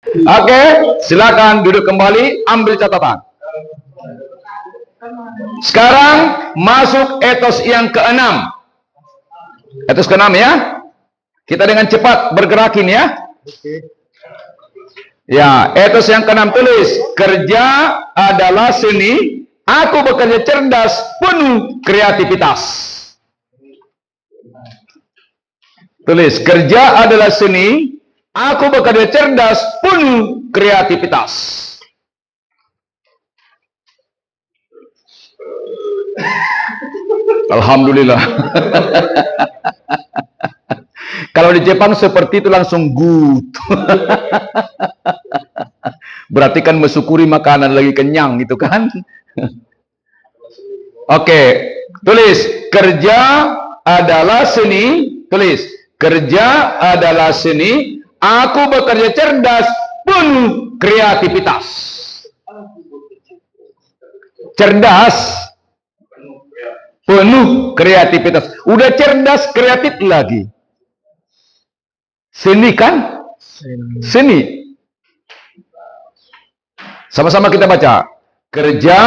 Oke, silakan duduk kembali, ambil catatan. Sekarang masuk etos yang keenam. Etos keenam ya. Kita dengan cepat bergerakin ya. Ya, etos yang keenam tulis, kerja adalah seni, aku bekerja cerdas, penuh kreativitas. Tulis, kerja adalah seni, aku bekerja cerdas, penuh kreativitas. Alhamdulillah. Kalau di Jepang seperti itu langsung good. Berarti kan mensyukuri makanan, lagi kenyang gitu kan. Oke, tulis, kerja adalah seni, tulis, kerja adalah seni, aku bekerja cerdas, penuh kreativitas. Cerdas, penuh kreativitas. Udah cerdas, kreatif lagi. Seni kan? Seni. Sama-sama kita baca. Kerja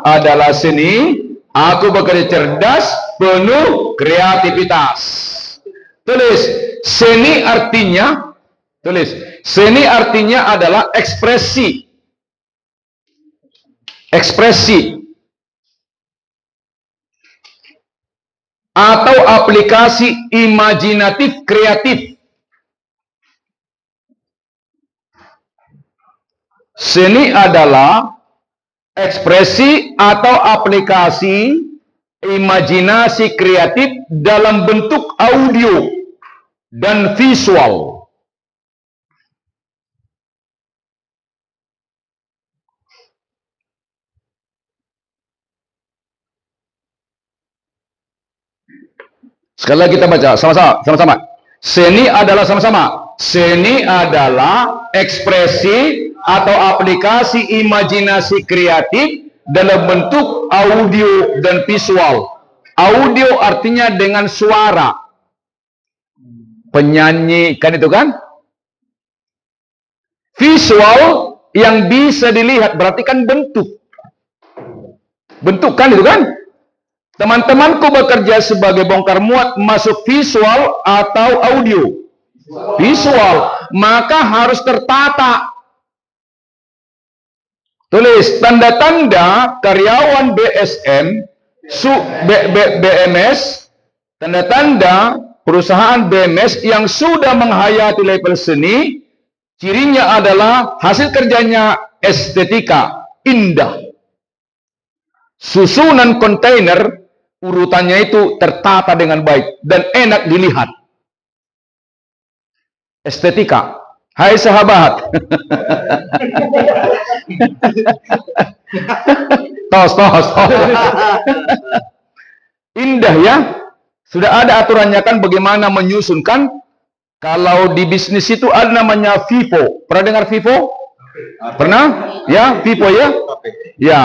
adalah seni, aku bekerja cerdas, penuh kreativitas. Tulis, seni artinya, tulis, seni artinya adalah ekspresi. Ekspresi. Atau aplikasi imajinatif kreatif. Seni adalah ekspresi atau aplikasi imajinasi kreatif dalam bentuk audio dan visual. Sekali lagi kita baca sama-sama. Seni adalah sama-sama. Seni adalah ekspresi atau aplikasi imajinasi kreatif dalam bentuk audio dan visual. Audio artinya dengan suara. Penyanyi kan itu kan? Visual yang bisa dilihat berarti kan bentuk. Bentuk kan itu kan? Teman-temanku bekerja sebagai bongkar muat masuk visual atau audio? Visual. Maka harus tertata. Tulis, tanda-tanda karyawan BSM, BMS, tanda-tanda perusahaan BMS yang sudah menghayati level seni, cirinya adalah hasil kerjanya estetika, indah. Susunan kontainer, urutannya itu tertata dengan baik dan enak dilihat. Estetika. Hai sahabat. Tos. Indah ya. Sudah ada aturannya kan bagaimana menyusun kan. Kalau di bisnis itu ada namanya FIFO. Pernah dengar FIFO? Pernah? Ya, FIFO ya. Ya,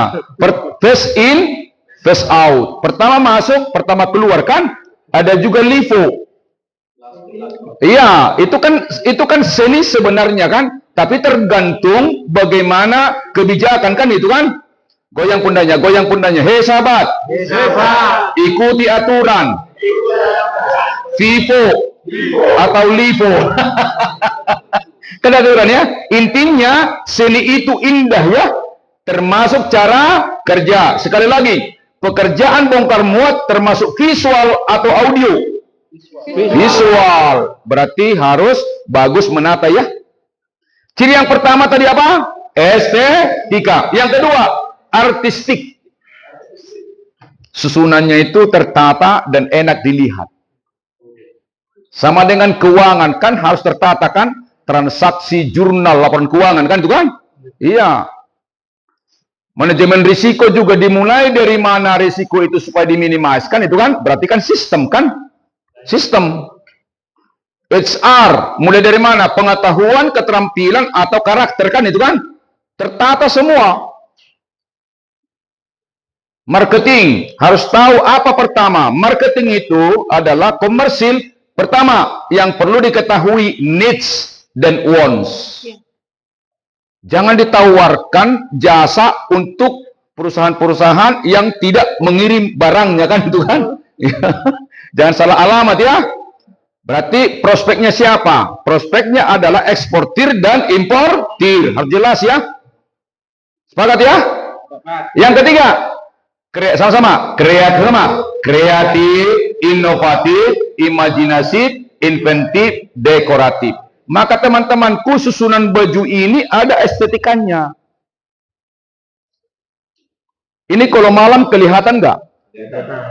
first in, first out. Pertama masuk, pertama keluar kan. Ada juga LIFO. Iya, itu kan seni sebenarnya kan, tapi tergantung bagaimana kebijakan kan itu kan. Goyang pundanya. Hei sahabat, ikuti aturan. FIFO atau LIFO. Kan aturan ya. Intinya seni itu indah ya, termasuk cara kerja. Sekali lagi, pekerjaan bongkar muat termasuk visual atau audio. Visual berarti harus bagus menata ya. Ciri yang pertama tadi apa? Estetika. Yang kedua, artistik. Susunannya itu tertata dan enak dilihat. Sama dengan keuangan kan harus tertata kan? Transaksi jurnal laporan keuangan kan itu kan? Iya. Manajemen risiko juga dimulai dari mana risiko itu supaya diminimaliskan itu kan? Berarti kan sistem kan? Sistem. HR mulai dari mana? Pengetahuan, keterampilan atau karakter kan itu kan? Tertata semua. Marketing harus tahu apa pertama. Marketing itu adalah komersil. Pertama yang perlu diketahui needs dan wants. Jangan ditawarkan jasa untuk perusahaan-perusahaan yang tidak mengirim barangnya kan itu kan. Jangan salah alamat ya. Berarti prospeknya siapa? Prospeknya adalah eksportir dan importir. Harus jelas ya. Sepakat ya? Yang ketiga, sama-sama kreatif, inovatif, imajinatif, inventif, dekoratif. Maka teman-temanku, susunan baju ini ada estetikanya. Ini kalau malam kelihatan nggak?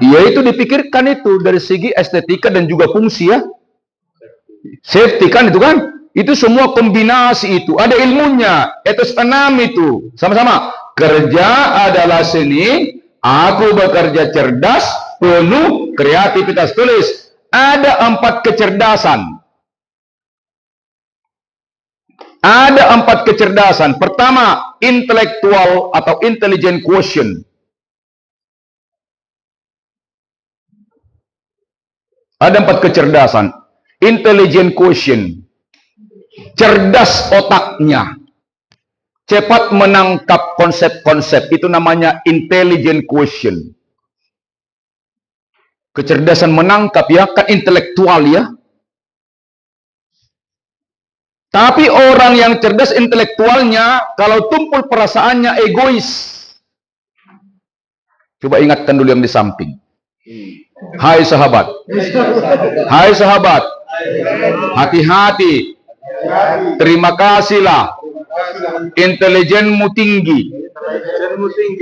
Iya, itu dipikirkan itu dari segi estetika dan juga fungsi ya. Safety kan itu kan? Itu semua kombinasi itu. Ada ilmunya. Etos tanam itu. Sama-sama. Kerja adalah seni. Aku bekerja cerdas, penuh kreativitas. Tulis. Ada 4 kecerdasan. Ada 4 kecerdasan. Pertama, intelektual atau intelligent quotient. Ada 4 kecerdasan. Intelligent quotient. Cerdas otaknya. Cepat menangkap konsep-konsep. Itu namanya intelligent quotient. Kecerdasan menangkap ya, kan intelektual ya. Tapi orang yang cerdas intelektualnya, kalau tumpul perasaannya egois. Coba ingatkan dulu yang di samping. Hai sahabat. Hai sahabat. Hati-hati. Terima kasihlah. Intelijenmu tinggi.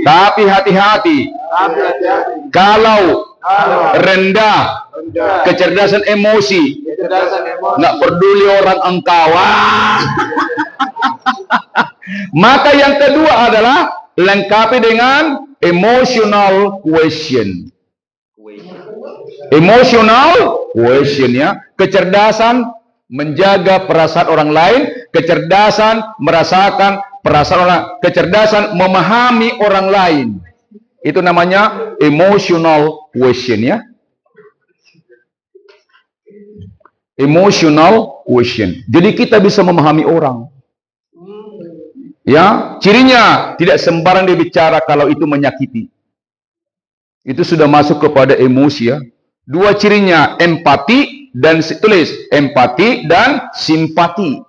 Tapi hati-hati. Kalau rendah, kecerdasan emosi, nggak peduli orang engkau. Maka yang kedua adalah lengkapi dengan emotional quotient. Emotional quotient ya, kecerdasan menjaga perasaan orang lain, kecerdasan merasakan perasaan orang, kecerdasan memahami orang lain. Itu namanya emotional quotient ya. Emotional quotient. Jadi kita bisa memahami orang. Ya, cirinya tidak sembarang dia bicara kalau itu menyakiti. Itu sudah masuk kepada emosi ya. 2 cirinya, empati dan tulis empati dan simpati.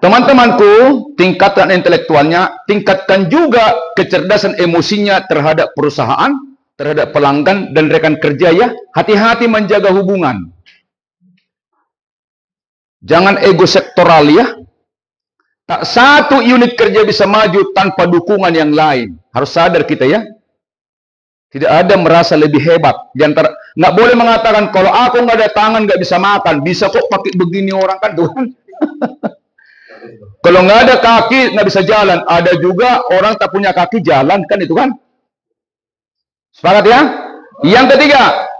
Teman-temanku, tingkatkan intelektualnya, tingkatkan juga kecerdasan emosinya terhadap perusahaan, terhadap pelanggan dan rekan kerja ya. Hati-hati menjaga hubungan. Jangan ego sektoral ya. Tak satu unit kerja bisa maju tanpa dukungan yang lain. Harus sadar kita ya. Tidak ada merasa lebih hebat. Nggak boleh mengatakan kalau aku nggak ada tangan nggak bisa makan. Bisa kok pakai begini orang kan Tuhan. Kalau nggak ada kaki nggak bisa jalan. Ada juga orang tak punya kaki jalan kan itu kan. Sepakat ya. Yang ketiga,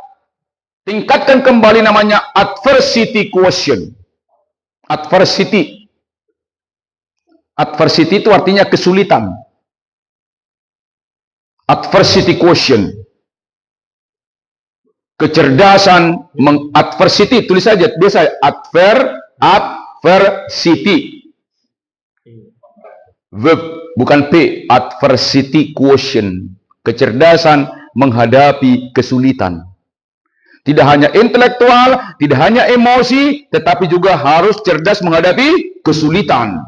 tingkatkan kembali namanya adversity quotient. Adversity. Adversity itu artinya kesulitan. Adversity quotient. Kecerdasan adversity, tulis saja biasa adversity. Verb bukan P, adversity quotient. Kecerdasan menghadapi kesulitan. Tidak hanya intelektual, tidak hanya emosi, tetapi juga harus cerdas menghadapi kesulitan.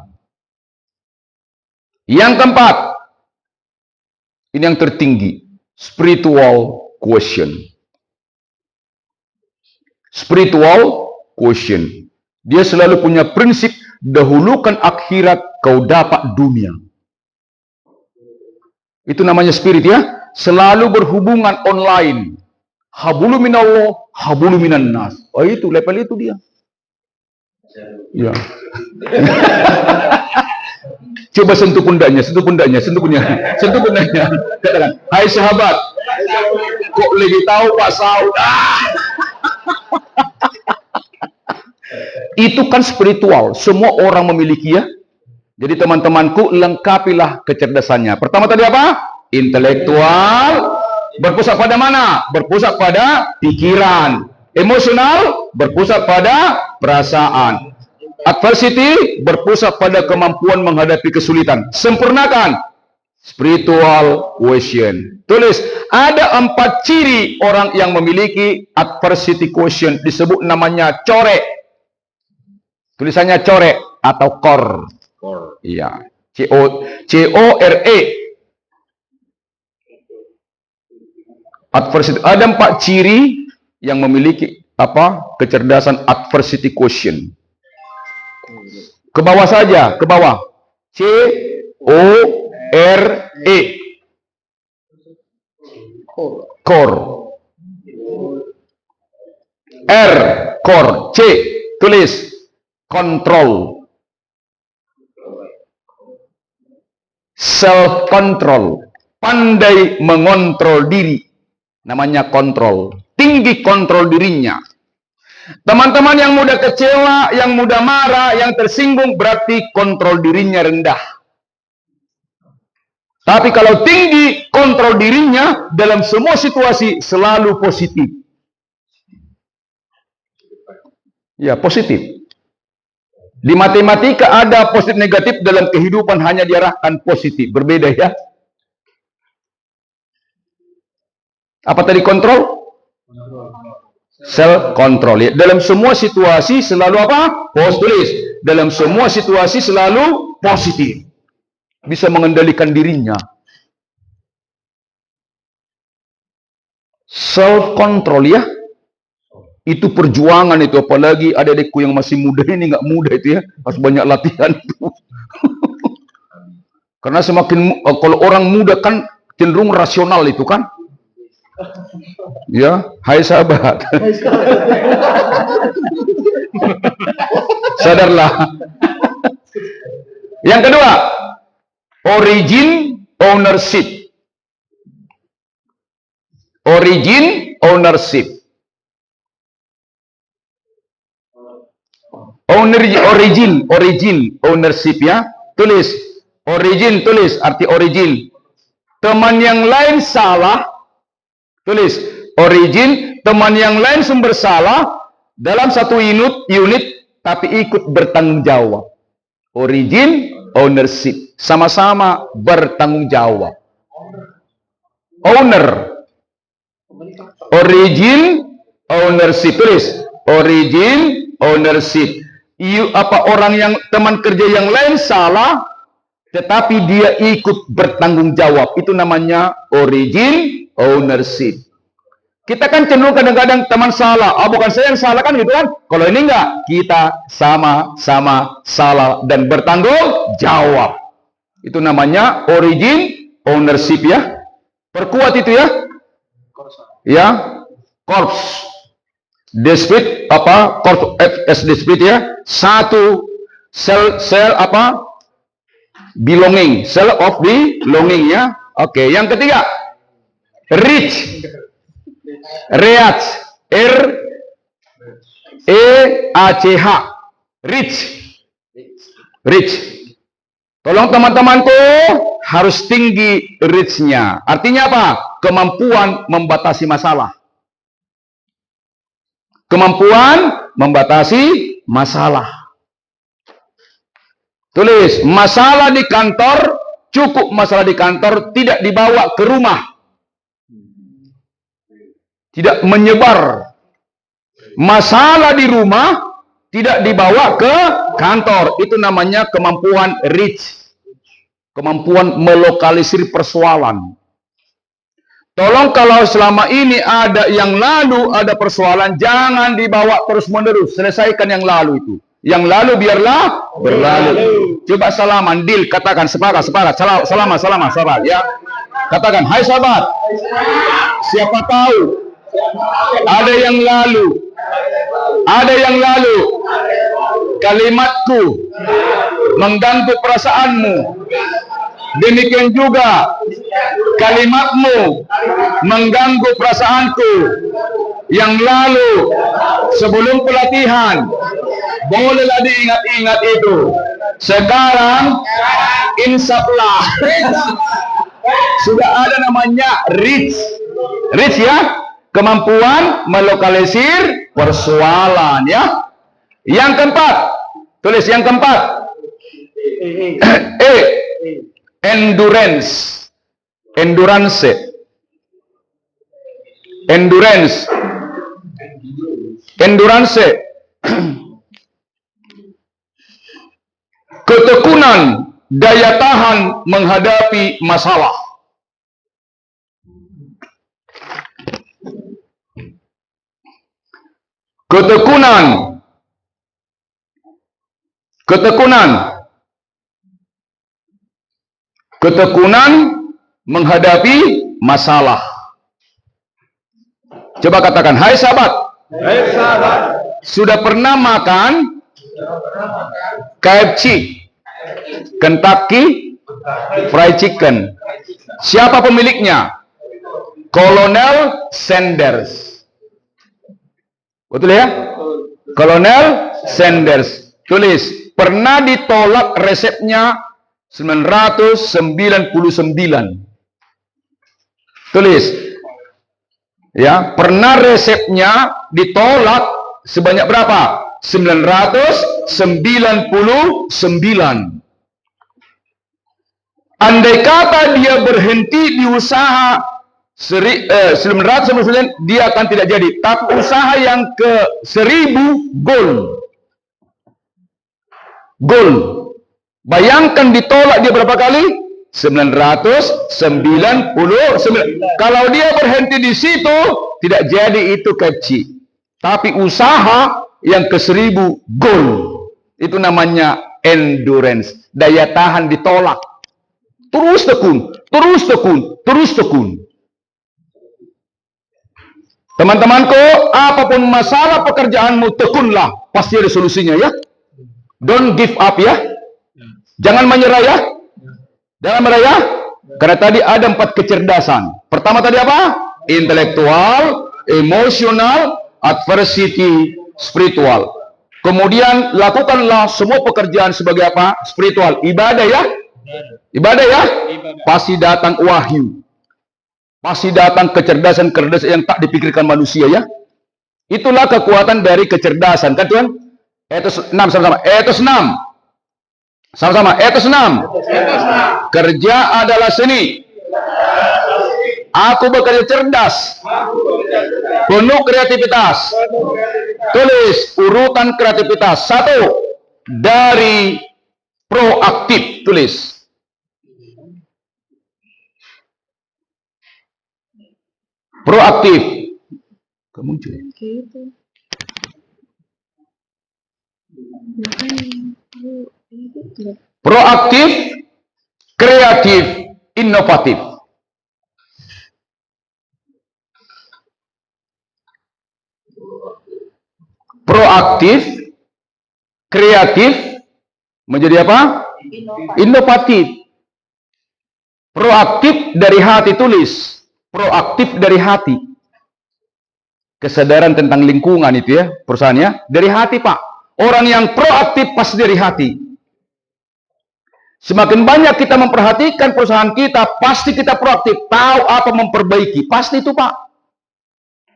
Yang keempat, ini yang tertinggi, spiritual quotient. Spiritual quotient. Dia selalu punya prinsip, dahulukan akhirat, kau dapat dunia. Itu namanya spirit ya. Selalu berhubungan online. Habulu minallah, habulu minan nas. Oh itu, level itu dia. Ya. Coba sentuh pundaknya, sentuh pundaknya, sentuh pundaknya, sentuh pundaknya. Katakan, hai sahabat, kok lebih tahu Pak Saud? Itu kan spiritual, semua orang memiliki ya. Jadi teman-temanku, lengkapilah kecerdasannya. Pertama tadi apa? Intelektual. Berpusat pada mana? Berpusat pada pikiran. Emosional berpusat pada perasaan. Adversity berpusat pada kemampuan menghadapi kesulitan. Sempurnakan spiritual quotient. Tulis, ada 4 ciri orang yang memiliki adversity quotient. Disebut namanya core. Tulisannya core atau core. Iya. C-O-R-E. Adversity. Ada 4 ciri yang memiliki kecerdasan adversity quotient. Ke bawah saja, ke bawah. C-O-R-E. Core. R, core. C, tulis control. Self control. Pandai mengontrol diri. Namanya kontrol. Tinggi kontrol dirinya. Teman-teman yang mudah kecewa, yang mudah marah, yang tersinggung, berarti kontrol dirinya rendah. Tapi kalau tinggi kontrol dirinya, dalam semua situasi selalu positif. Ya, positif. Di matematika ada positif negatif, dalam kehidupan hanya diarahkan positif. Berbeda ya. Apa tadi kontrol? Self control. Ya. Dalam semua situasi selalu apa? Tulis. Dalam semua situasi selalu positif. Bisa mengendalikan dirinya. Self control ya. Itu perjuangan itu, apalagi adik-adikku yang masih muda ini, nggak muda itu ya, harus banyak latihan itu. Karena semakin kalau orang muda kan cenderung rasional itu kan. Ya, hai sahabat. Sadarlah. Yang kedua, origin ownership. Origin ownership. Origin ownership ya. Tulis origin, tulis arti origin. Teman yang lain salah. Tulis origin, teman yang lain sumber salah dalam satu unit tapi ikut bertanggung jawab. Origin ownership, sama-sama bertanggung jawab. Owner. Origin ownership, tulis origin ownership. Orang yang teman kerja yang lain salah, tetapi dia ikut bertanggung jawab. Itu namanya origin ownership. Kita kan cenderung kadang-kadang teman salah. Bukan saya yang salah kan gitu kan. Kalau ini enggak, kita sama-sama salah dan bertanggung jawab. Itu namanya origin ownership ya. Perkuat itu ya. Ya, corps. Despite corps despite ya. Satu cell belonging, cell of belonging ya. Oke, yang ketiga rich. Reach, R-E-A-C-H. Rich. Tolong teman-temanku, harus tinggi reach-nya. Artinya apa? Kemampuan membatasi masalah. Kemampuan membatasi masalah. Tulis, masalah di kantor, cukup masalah di kantor, tidak dibawa ke rumah. Tidak menyebar. Masalah di rumah tidak dibawa ke kantor. Itu namanya kemampuan reach. Kemampuan melokalisir persoalan. Tolong kalau selama ini ada yang lalu, ada persoalan, jangan dibawa terus-menerus. Selesaikan yang lalu itu. Yang lalu biarlah berlalu. Coba salaman, deal, katakan sepakat. Salaman, sahabat ya. Katakan, hai sahabat. Siapa tahu ada yang lalu, kalimatku mengganggu perasaanmu. Demikian juga kalimatmu mengganggu perasaanku. Yang lalu sebelum pelatihan, bolehlah diingat-ingat itu. Sekarang insaplah sudah ada namanya reach ya. Kemampuan melokalisir persoalan ya. Yang keempat, tulis yang keempat. E. Endurance. Endurance. Endurance. Endurance. Ketekunan, daya tahan menghadapi masalah. Ketekunan. Ketekunan. Ketekunan menghadapi masalah. Coba katakan, hai sahabat. Hai sahabat. Sudah pernah makan KFC, Kentucky Fried Chicken. Siapa pemiliknya? Kolonel Sanders. Betul ya? Kolonel Sanders. Tulis, pernah ditolak resepnya 999. Tulis, ya, pernah resepnya ditolak sebanyak berapa? 999. Andai kata dia berhenti di usaha 999, dia akan tidak jadi. Tapi usaha yang ke 1000 gol. Gol. Bayangkan ditolak dia berapa kali? 999. Kalau dia berhenti di situ, tidak jadi itu KFC. Tapi usaha yang ke 1000 gol. Itu namanya endurance. Daya tahan ditolak. Terus tekun, terus tekun, terus tekun. Teman-temanku, apapun masalah pekerjaanmu, tekunlah. Pasti ada solusinya ya. Don't give up ya. Jangan menyerah ya. Jangan menyerah ya. Karena tadi ada 4 kecerdasan. Pertama tadi apa? Intelektual, emosional, adversity, spiritual. Kemudian lakukanlah semua pekerjaan sebagai apa? Spiritual. Ibadah ya. Ibadah ya. Pasti datang wahyu. Pasti datang kecerdasan-kecerdasan yang tak dipikirkan manusia ya. Itulah kekuatan dari kecerdasan. Kan Tuhan? Etos 6 sama-sama. Etos 6. Sama-sama. Etos 6. Kerja adalah seni. Aku bekerja cerdas. Penuh kreativitas. Tulis urutan kreativitas. 1. Dari proaktif. Tulis. Proaktif. Kemuncul. Proaktif, kreatif, inovatif. Proaktif, kreatif, menjadi apa? Inovatif. Proaktif dari hati, tulis. Proaktif dari hati. Kesadaran tentang lingkungan itu ya, perusahaannya. Dari hati, Pak. Orang yang proaktif pasti dari hati. Semakin banyak kita memperhatikan perusahaan kita, pasti kita proaktif. Tahu apa memperbaiki. Pasti itu, Pak.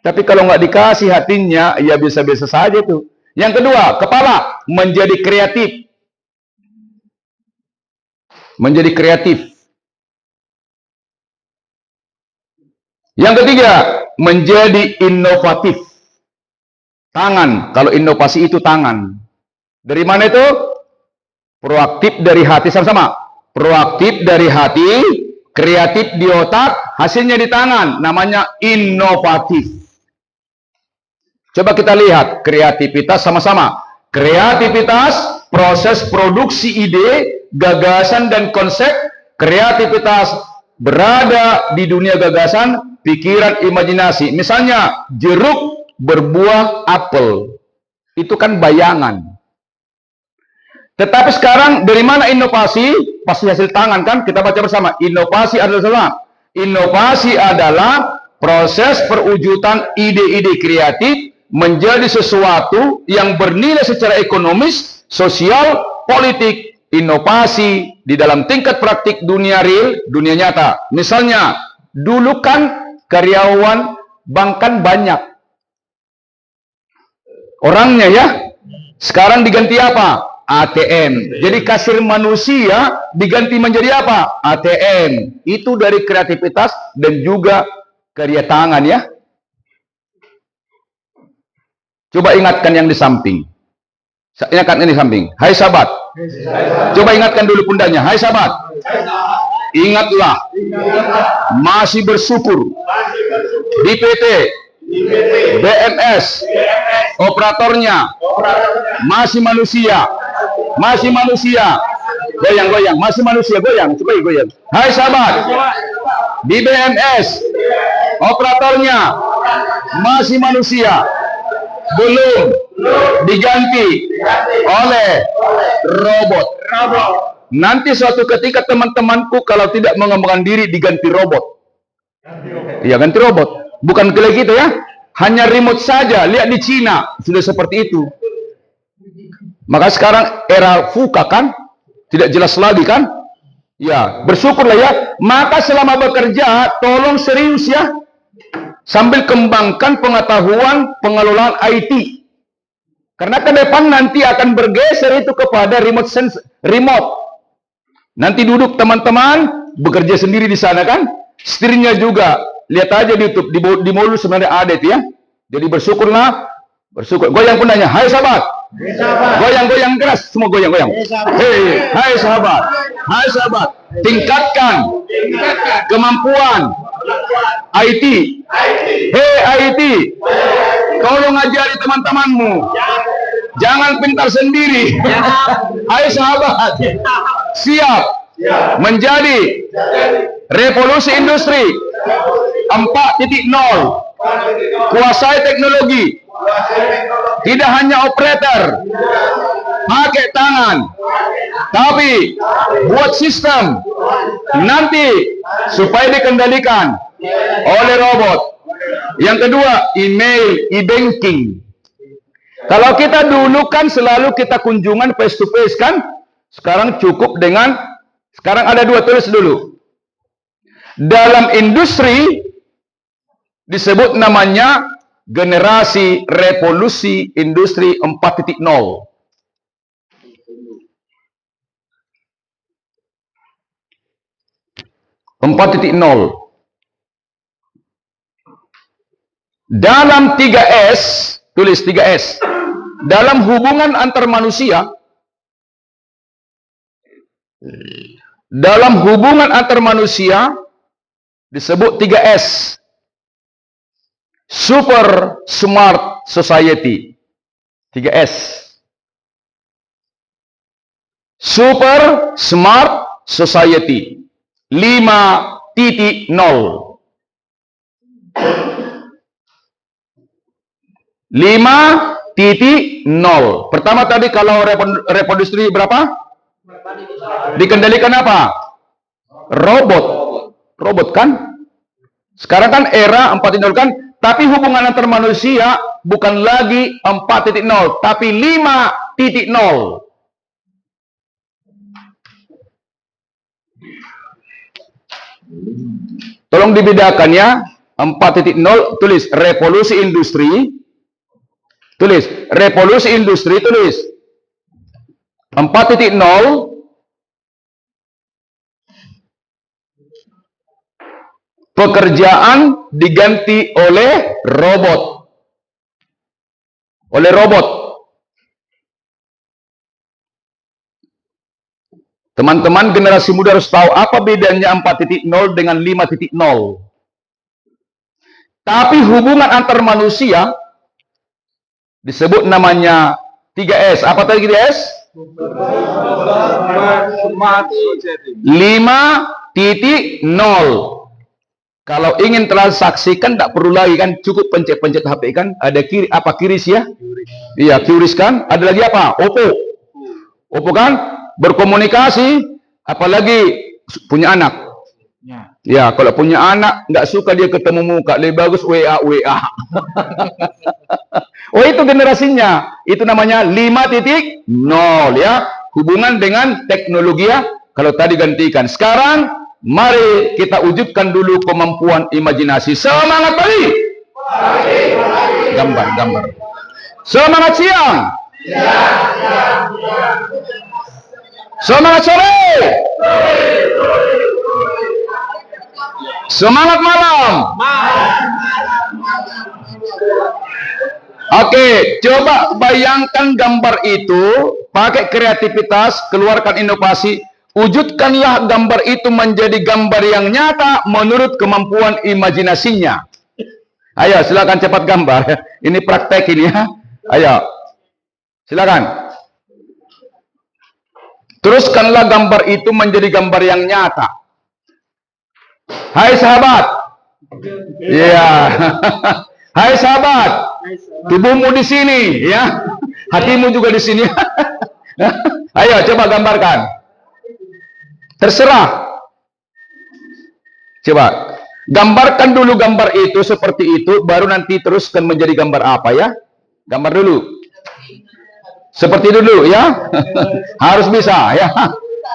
Tapi kalau nggak dikasih hatinya, ya biasa-biasa saja tuh. Yang kedua, kepala. Menjadi kreatif. Menjadi kreatif. Yang ketiga, menjadi inovatif. Tangan. Kalau inovasi itu tangan. Dari mana itu? Proaktif dari hati, sama-sama. Proaktif dari hati, kreatif di otak, hasilnya di tangan. Namanya inovatif. Coba kita lihat kreativitas sama-sama. Kreativitas, proses produksi ide, gagasan dan konsep. Kreativitas berada di dunia gagasan, pikiran, imajinasi. Misalnya jeruk berbuah apel. Itu kan bayangan. Tetapi sekarang dari mana inovasi? Pasti hasil tangan kan? Kita baca bersama. Inovasi adalah Inovasi adalah proses perwujudan ide-ide kreatif menjadi sesuatu yang bernilai secara ekonomis, sosial, politik. Inovasi di dalam tingkat praktik dunia real, dunia nyata. Misalnya, dulu kan karyawan bank kan banyak. Orangnya ya. Sekarang diganti apa? ATM. Jadi kasir manusia diganti menjadi apa? ATM. Itu dari kreativitas dan juga karya tangan ya. Coba ingatkan yang di samping. Ingatkan yang di samping. Hai sahabat. Coba ingatkan dulu pundaknya. Hai sahabat. Ingatlah. Masih bersyukur. Di PT. BMS. Operatornya. Masih manusia. Masih manusia. Goyang-goyang. Masih manusia. Goyang. Coba goyang. Hai sahabat. Di BMS. Operatornya. Masih manusia. Belum diganti oleh robot. Nanti suatu ketika teman-temanku kalau tidak mengembangkan diri diganti robot. Iya, ganti robot. Bukan kayak gitu ya. Hanya remote saja. Lihat di Cina sudah seperti itu. Maka sekarang era VUCA kan tidak jelas lagi kan? Ya, bersyukurlah ya. Maka selama bekerja tolong serius ya. Sambil kembangkan pengetahuan pengelolaan IT. Karena ke depan nanti akan bergeser itu kepada remote. Nanti duduk teman-teman bekerja sendiri di sana kan? Setirnya juga. Lihat aja di YouTube di mulut sebenarnya ada itu ya. Jadi bersyukurlah, bersyukur. Goyang pundaknya. Hai sahabat. Goyang-goyang keras, semua goyang-goyang. Hei, hai sahabat. Hai sahabat. Tingkatkan kemampuan IT. Hei IT. Tolong ajari teman-temanmu. Jangan pintar sendiri. Hai sahabat. Siap menjadi revolusi industri 4.0. Kuasai teknologi. Tidak hanya operator pakai tangan, tapi buat sistem nanti supaya dikendalikan oleh robot. Yang kedua, email, e-banking. Kalau kita dulu kan selalu kita kunjungan face to face kan, sekarang cukup dengan, sekarang ada dua, tulis dulu. Dalam industri disebut namanya generasi revolusi industri 4.0. Dalam 3S, tulis 3S. Dalam hubungan antar manusia, disebut 3S. Super Smart Society. 3S. Super Smart Society. 5.0. 5.0. Pertama tadi kalau reproduksi berapa? Dikendalikan apa? Robot. Robot kan? Sekarang kan era 4.0 kan? Tapi hubungan antar manusia bukan lagi 4.0, tapi 5.0. Tolong dibedakan ya. 4.0 tulis revolusi industri. Tulis revolusi industri, tulis 4.0 pekerjaan diganti oleh robot. Teman-teman generasi muda harus tahu apa bedanya 4.0 dengan 5.0. Tapi hubungan antar manusia disebut namanya 3S. Apa tadi 3S? 5.0. Kalau ingin transaksikan tidak perlu lagi kan, cukup pencet-pencet HP kan, ada QRIS ya? Iya, QRIS kan. Ada lagi apa? Oppo kan berkomunikasi, apalagi punya anak. Ya, kalau punya anak nggak suka dia ketemu muka, lebih bagus WA. Oh, itu generasinya. Itu namanya 5.0 ya. Hubungan dengan teknologi ya. Kalau tadi gantikan. Sekarang mari kita wujudkan dulu kemampuan imajinasi. Semangat pagi. Gambar. Semangat siang. Semangat sore. Semangat malam. Oke, coba bayangkan gambar itu, pakai kreativitas, keluarkan inovasi, wujudkanlah gambar itu menjadi gambar yang nyata menurut kemampuan imajinasinya. Ayo, silakan cepat gambar. Ini praktek ini ya. Ayo, silakan. Teruskanlah gambar itu menjadi gambar yang nyata. Hai sahabat. Iya. Hai sahabat. Tubuhmu di sini, ya. Hatimu juga di sini. Ayo, coba gambarkan. Terserah. Coba. Gambarkan dulu gambar itu seperti itu, baru nanti teruskan menjadi gambar apa ya? Gambar dulu. Seperti itu dulu ya. Harus bisa ya.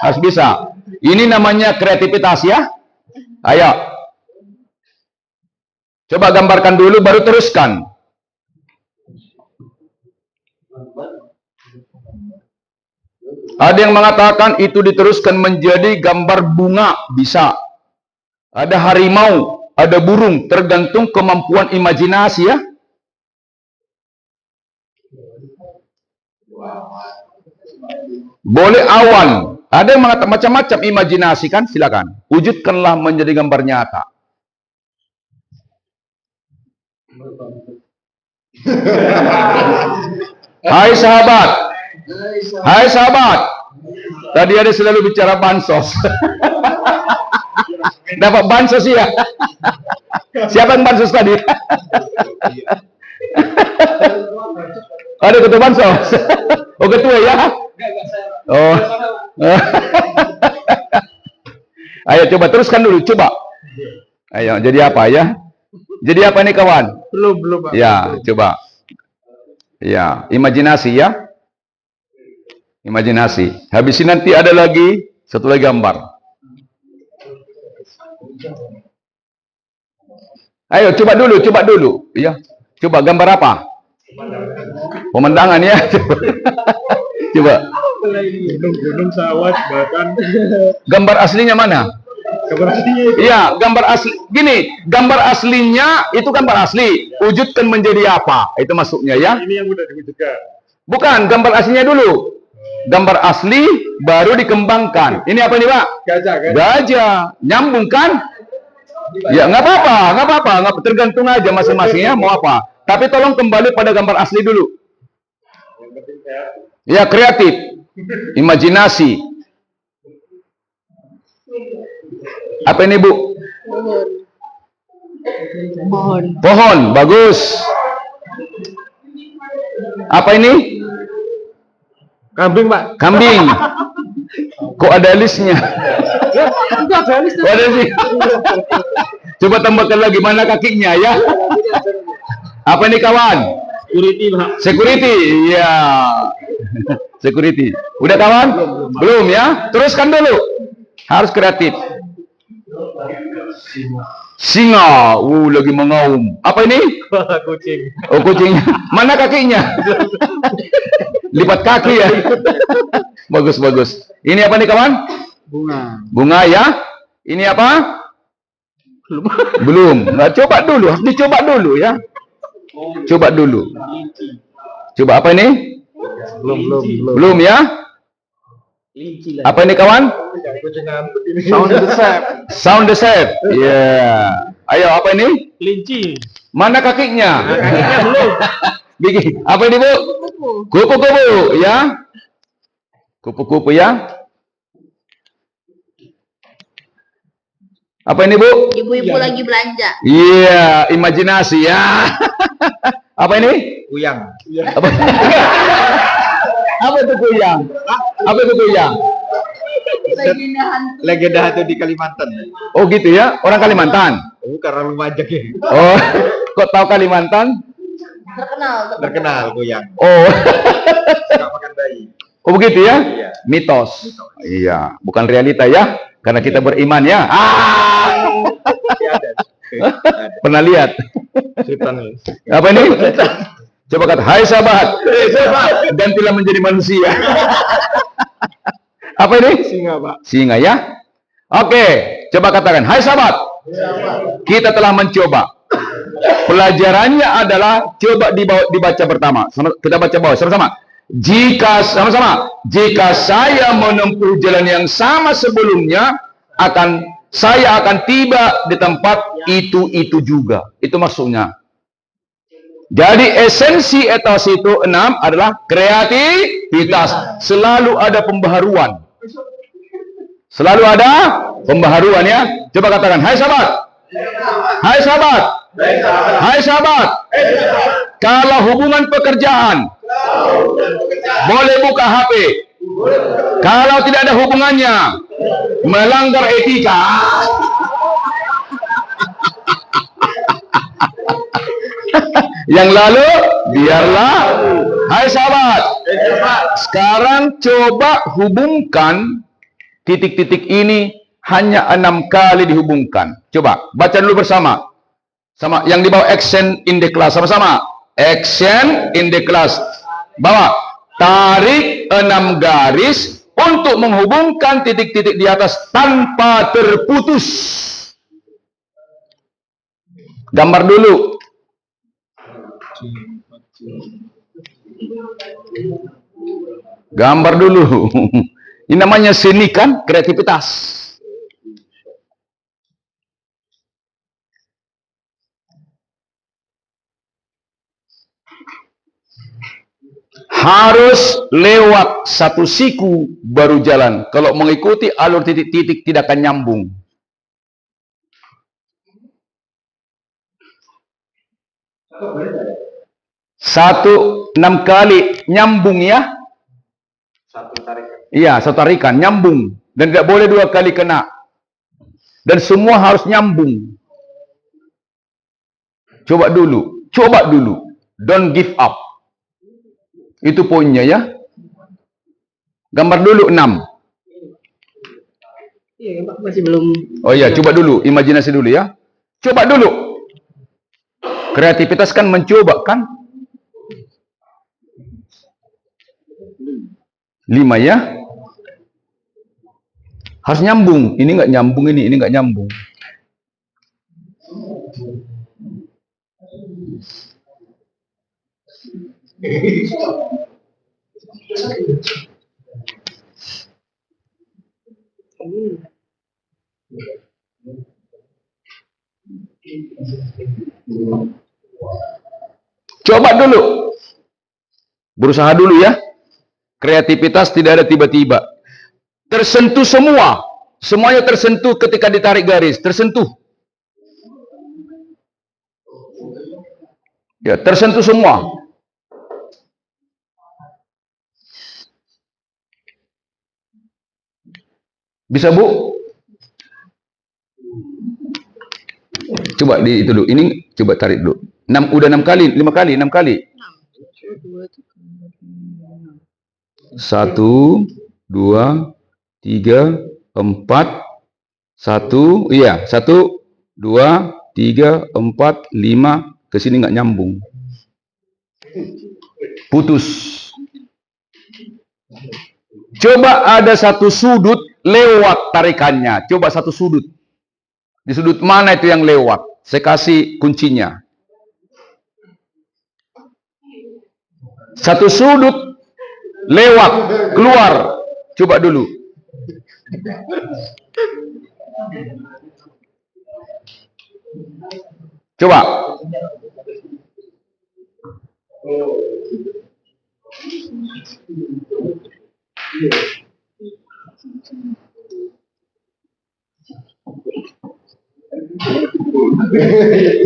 Harus bisa. Ini namanya kreativitas ya. Ayo. Coba gambarkan dulu baru teruskan. Ada yang mengatakan itu diteruskan menjadi gambar bunga, bisa. Ada harimau, ada burung, tergantung kemampuan imajinasi ya. Boleh awan. Ada yang mengatakan macam-macam imajinasi kan, silakan. Wujudkanlah menjadi gambar nyata. Hai sahabat. Hai sahabat. Tadi ada selalu bicara bansos. Dapat bansos ya. Siapa yang bansos tadi? Ada ketua bansos. Oh ketua ya. Oh. Ayo coba teruskan dulu, coba. Ayo jadi apa ya? Jadi apa nih kawan? Belum. Ya, coba. Ya, imajinasi ya. Imajinasi. Habis ini nanti ada lagi satu lagi gambar. Ayo coba dulu, ya. Coba gambar apa? Pemandangan ya. Coba. Gunung, sawah, bahkan. Gambar aslinya mana? Gambar aslinya itu. Iya, gambar asli. Gini, gambar aslinya itu gambar asli. Wujudkan menjadi apa? Itu masuknya ya. Ini yang udah diwujudkan. Bukan, gambar aslinya dulu. Gambar asli baru dikembangkan. Ini apa nih, Pak? Gajah kan? Gajah. Nyambung kan? Ya, nggak apa-apa. Tergantung aja masing-masingnya mau apa. Tapi tolong kembali pada gambar asli dulu. Ya, kreatif. Imajinasi. Apa ini, Bu? Pohon, bagus. Apa ini? Kambing, Pak. Kambing. Kok ada listnya? Ada list. Oh, ada sih. Coba tambahkan lagi mana kakinya ya. Apa ini kawan? Security, Pak. Security. Iya. Security. Udah kawan? Belum ya? Teruskan dulu. Harus kreatif. Singa. Lagi mengaum. Apa ini? Kucing. Oh, kucing. Mana kakinya? Lipat kaki ya. Bagus. Ini apa nih kawan? Bunga ya. Ini apa? Belum. Nah, coba dulu. Harus dicoba dulu ya. Coba dulu. Coba apa ini? Belum ya. Apa ini kawan? Sound the shape. Iya. Ayo apa ini? Kelinci. Mana kakinya? Kakinya belum. Bikin. Apa ini, Bu? Kupu-kupu ya. Kupu-kupu ya. Apa ini, Bu? Ibu-ibu lagi belanja. Iya, imajinasi ya. Apa ini? Kuyang. Apa? Apa itu kuyang? Apa itu kuyang? Legenda hantu. Legenda hantu di Kalimantan. Oh gitu ya, orang Kalimantan. Oh, karena lu pajak ya. Oh, kok tahu Kalimantan? Terkenal kuyang. Oh, Suka makan bayi. oh begitu ya? Iya. Mitos. Iya, bukan realita ya, karena kita beriman ya. Masih ada. Pernah lihat? Setan. Apa ini? Coba kata, hai sahabat. Gantilah menjadi manusia. Apa ini? Singa, Pak. Singa ya. Oke, coba katakan, hai sahabat. Kita telah mencoba. Pelajarannya adalah coba dibaca pertama. Kita baca bawah sama-sama. Jika saya menempuh jalan yang sama sebelumnya, saya akan tiba di tempat itu juga. Itu maksudnya. Jadi esensi etos itu 6 adalah kreativitas. Selalu ada pembaharuan. Selalu ada pembaharuan ya. Coba katakan, hai sahabat. Hai sahabat. Hai sahabat. Kalau hubungan pekerjaan, boleh buka HP. Kalau tidak ada hubungannya, melanggar etika. Yang lalu, biarlah. Hai sahabat. Sekarang coba hubungkan titik-titik ini hanya 6 kali dihubungkan. Coba, baca dulu bersama. Sama yang di bawah action in the class. Sama-sama. Action in the class. Bawa. Tarik 6 garis untuk menghubungkan titik-titik di atas tanpa terputus. Gambar dulu. Gambar dulu. Ini namanya seni kan, kreativitas. Harus lewat satu siku baru jalan. Kalau mengikuti alur titik-titik tidak akan nyambung. Satu 6 kali nyambung ya. Satu tarikan. Iya, satu tarikan nyambung dan tidak boleh 2 kali kena. Dan semua harus nyambung. Coba dulu. Don't give up. Itu poinnya ya. Gambar dulu 6. Iya, Pak, masih belum. Oh iya, coba dulu, imajinasi dulu ya. Coba dulu. Kreativitas kan mencoba kan? 5 ya. Harus nyambung. Ini nggak nyambung ini nggak nyambung. Coba dulu. Berusaha dulu ya. Kreativitas tidak ada tiba-tiba. Tersentuh semua. Semuanya tersentuh ketika ditarik garis. Tersentuh. Ya, tersentuh semua. Bisa, Bu? Coba di itu dulu. Ini coba tarik dulu. 6 udah 6 kali, 5 kali, 6 kali. 1 2 3 4 1 iya 1 2 3 4 5 ke sini nggak nyambung. Putus. Coba ada satu sudut lewat tarikannya. Coba satu sudut. Di sudut mana itu yang lewat? Saya kasih kuncinya. Satu sudut lewat, keluar. Coba dulu. Coba.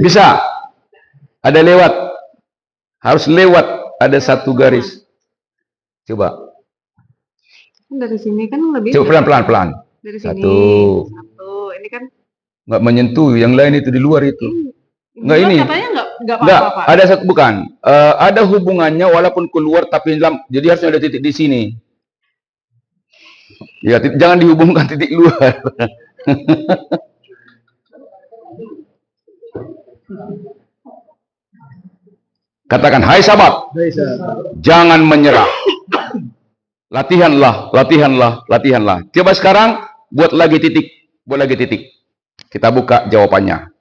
Bisa. Ada lewat. Harus lewat. Ada satu garis. Coba. Dari sini kan lebih. Coba pelan-pelan. Dari sini. Satu. Ini kan Nggak menyentuh. Yang lain itu di luar itu. Nggak ini. Katanya nggak apa-apa. Ada satu bukan. Ada hubungannya walaupun keluar tapi dalam. Jadi harusnya ada titik di sini. Ya, jangan dihubungkan titik luar. Katakan, hai sahabat, jangan menyerah. Latihanlah, latihanlah, latihanlah. Coba sekarang buat lagi titik, buat lagi titik. Kita buka jawabannya.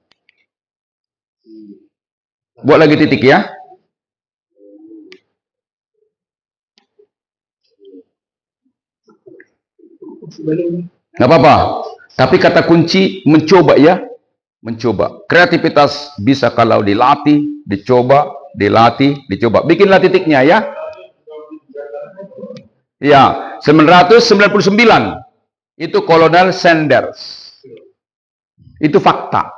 Buat lagi titik ya. Nggak apa-apa. Tapi kata kunci mencoba ya. Mencoba. Kreativitas bisa kalau dilatih, dicoba, dilatih, dicoba. Bikinlah titiknya ya. Ya, 999. Itu Kolonel Sanders. Itu fakta.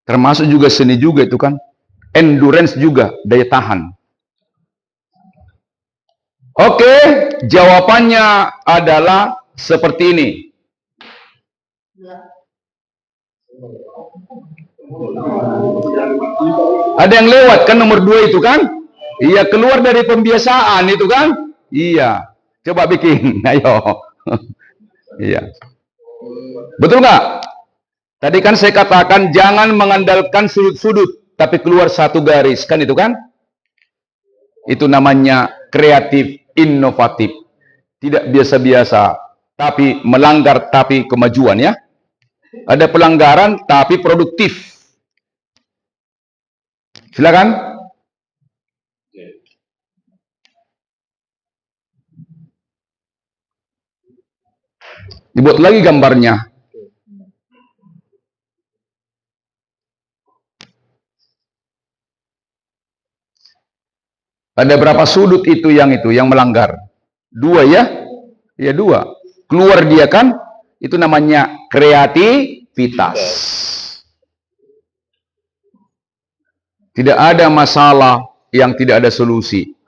Termasuk juga seni juga itu kan. Endurance juga, daya tahan. Oke, jawabannya adalah seperti ini. Ada yang lewat kan nomor 2 itu kan? Iya, keluar dari pembiasaan itu kan? Iya. Coba bikin, ayo. Iya. Betul nggak? Tadi kan saya katakan jangan mengandalkan sudut-sudut, tapi keluar satu garis, kan itu kan? Itu namanya kreatif, inovatif. Tidak biasa-biasa, tapi melanggar tapi kemajuan ya. Ada pelanggaran tapi produktif. Silakan. Dibuat lagi gambarnya. Ada berapa sudut itu yang melanggar? 2 ya? Ya 2. Keluar dia kan? Itu namanya kreativitas. Tidak ada masalah yang tidak ada solusi.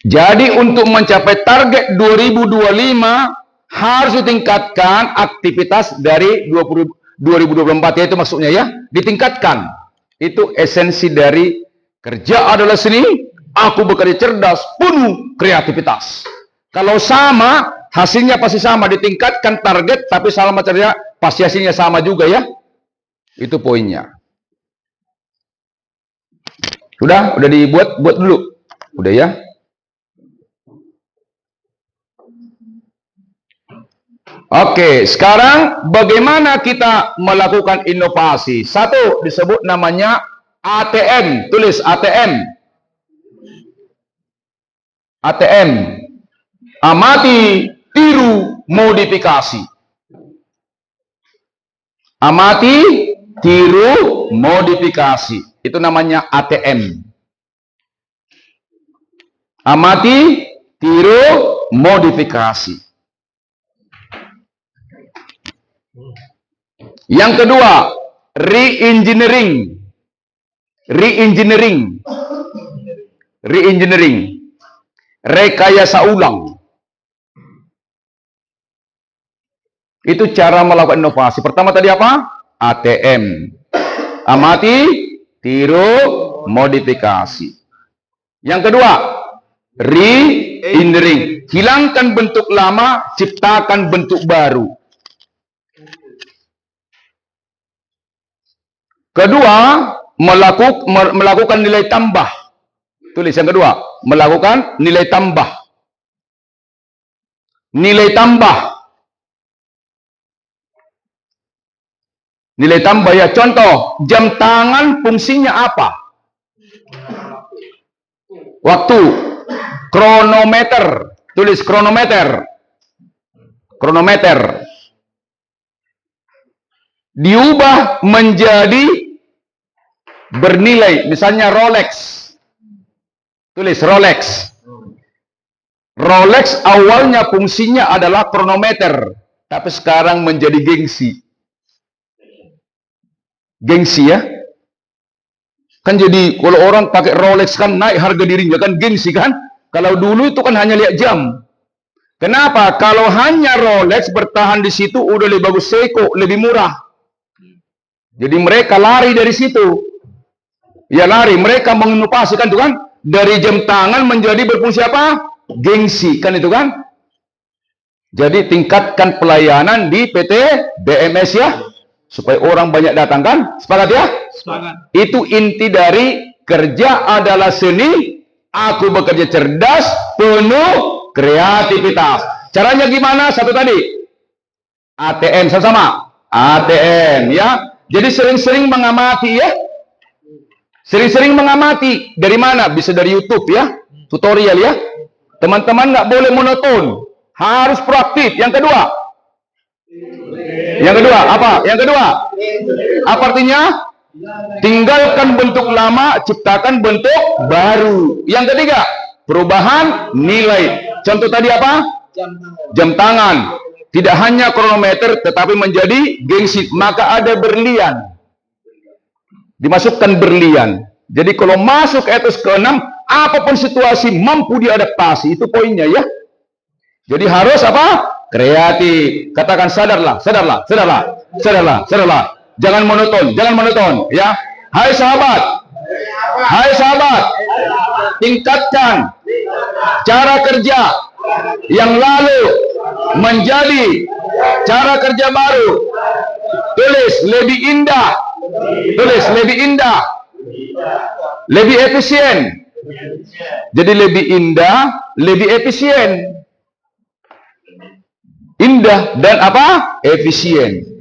Jadi untuk mencapai target 2025 harus ditingkatkan aktivitas dari 2024 yaitu maksudnya ya, ditingkatkan. Itu esensi dari kerja adalah seni, aku bekerja cerdas, penuh kreativitas. Kalau sama, hasilnya pasti sama, ditingkatkan target tapi sama kerja, pasti hasilnya sama juga ya. Itu poinnya. Sudah dibuat, buat dulu. Udah ya. Oke, sekarang bagaimana kita melakukan inovasi? 1 disebut namanya ATM. Tulis ATM. ATM. Amati, tiru, modifikasi. Amati, tiru, modifikasi. Itu namanya ATM. Amati, tiru, modifikasi. Yang kedua, re-engineering. Re-engineering. Re-engineering. Rekayasa ulang. Itu cara melakukan inovasi. Pertama tadi apa? ATM. Amati, tiru, modifikasi. Yang kedua, re-engineering. Hilangkan bentuk lama, ciptakan bentuk baru. Kedua, melakukan nilai tambah. Tulis yang kedua, melakukan nilai tambah. Nilai tambah. Nilai tambah ya, contoh, jam tangan fungsinya apa? Waktu. Kronometer. Tulis kronometer. Kronometer. Diubah menjadi bernilai, misalnya Rolex. Tulis Rolex. Rolex awalnya fungsinya adalah kronometer, tapi sekarang menjadi gengsi. Gengsi ya. Kan jadi kalau orang pakai Rolex kan naik harga dirinya kan, gengsi kan. Kalau dulu itu kan hanya lihat jam. Kenapa? Kalau hanya Rolex bertahan di situ udah lebih bagus Seiko, lebih murah. Jadi mereka lari dari situ. Ya lari, mereka menginovasi kan tuh kan. dari jam tangan menjadi berfungsi apa? Gengsi, kan itu kan? Jadi tingkatkan pelayanan di PT BMS ya, supaya orang banyak datang kan? Sepakat ya? Semangat. Itu inti dari kerja adalah seni, aku bekerja cerdas, penuh kreativitas. Caranya gimana? Satu tadi, ATM sama-sama, ATM ya. Jadi sering-sering mengamati ya, sering-sering mengamati. Dari mana? Bisa dari YouTube ya, tutorial ya. Teman-teman nggak boleh monoton, harus proaktif. Yang kedua apa? Yang kedua apa artinya? Tinggalkan bentuk lama, ciptakan bentuk baru. Yang ketiga, perubahan nilai. Contoh tadi apa? Jam tangan. Tidak hanya kronometer, tetapi menjadi gengsi. Maka ada berlian. Dimasukkan berlian. Jadi kalau masuk etos ke-6, apapun situasi mampu diadaptasi. Itu poinnya ya. Jadi harus apa? Kreatif. Katakan sadarlah, sadarlah, sadarlah, sadarlah, sadarlah. Jangan monoton, ya. Hai sahabat, tingkatkan cara kerja yang lalu menjadi cara kerja baru. Tulis lebih indah, lebih efisien. Jadi lebih indah, lebih efisien. Indah dan apa? Efisien.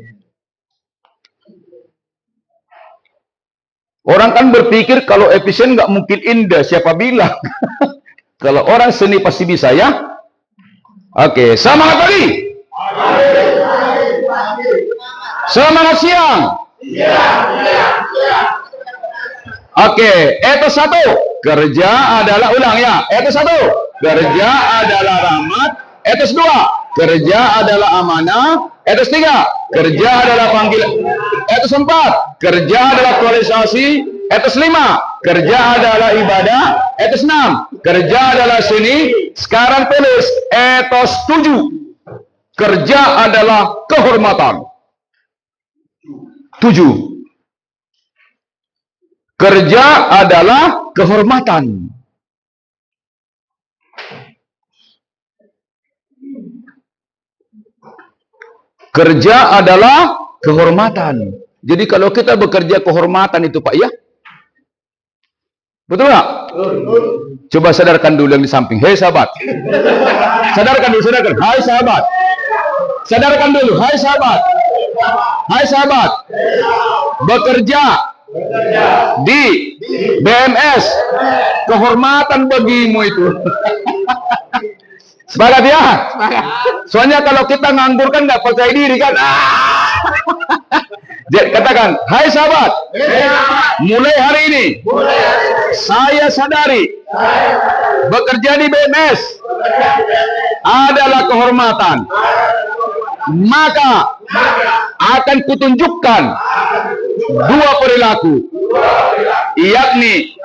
Orang kan berpikir kalau efisien nggak mungkin indah. Siapa bilang? Kalau orang seni pasti bisa ya. Oke, semangat pagi. Semangat siang. Oke, etos 1. Kerja adalah, ulang ya. Etos 1. Kerja adalah rahmat. Etos 2. Kerja adalah amanah. Etos 3. Kerja adalah panggilan. Etos 4. Kerja adalah aktualisasi. Etos 5. Kerja adalah ibadah. Etos 6. Kerja adalah seni. Sekarang tulis etos 7. Kerja adalah kehormatan. 7. Kerja adalah kehormatan. Kerja adalah kehormatan. Jadi kalau kita bekerja kehormatan itu Pak ya. Betul nggak? Coba sadarkan dulu yang di samping. Hei sahabat. Sadarkan dulu, sadarkan. Hai sahabat. Sadarkan dulu. Hai sahabat. Hai sahabat. Bekerja di BMS. Kehormatan bagimu itu. Sepakat ya? Soalnya kalau kita nganggur kan nggak percaya diri kan. Jadi katakan, hai sahabat, mulai hari ini saya sadari bekerja di BMS adalah kehormatan. Maka akan kutunjukkan dua perilaku, yakni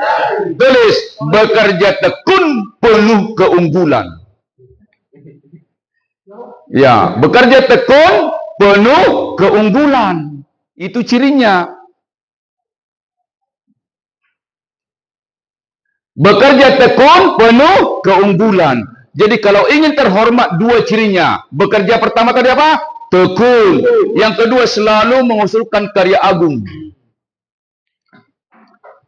tulis bekerja tekun penuh keunggulan. Ya, bekerja tekun penuh keunggulan. Itu cirinya. Bekerja tekun penuh keunggulan. Jadi kalau ingin terhormat, dua cirinya. Bekerja pertama tadi apa? Tekun. Yang kedua selalu mengusulkan karya agung.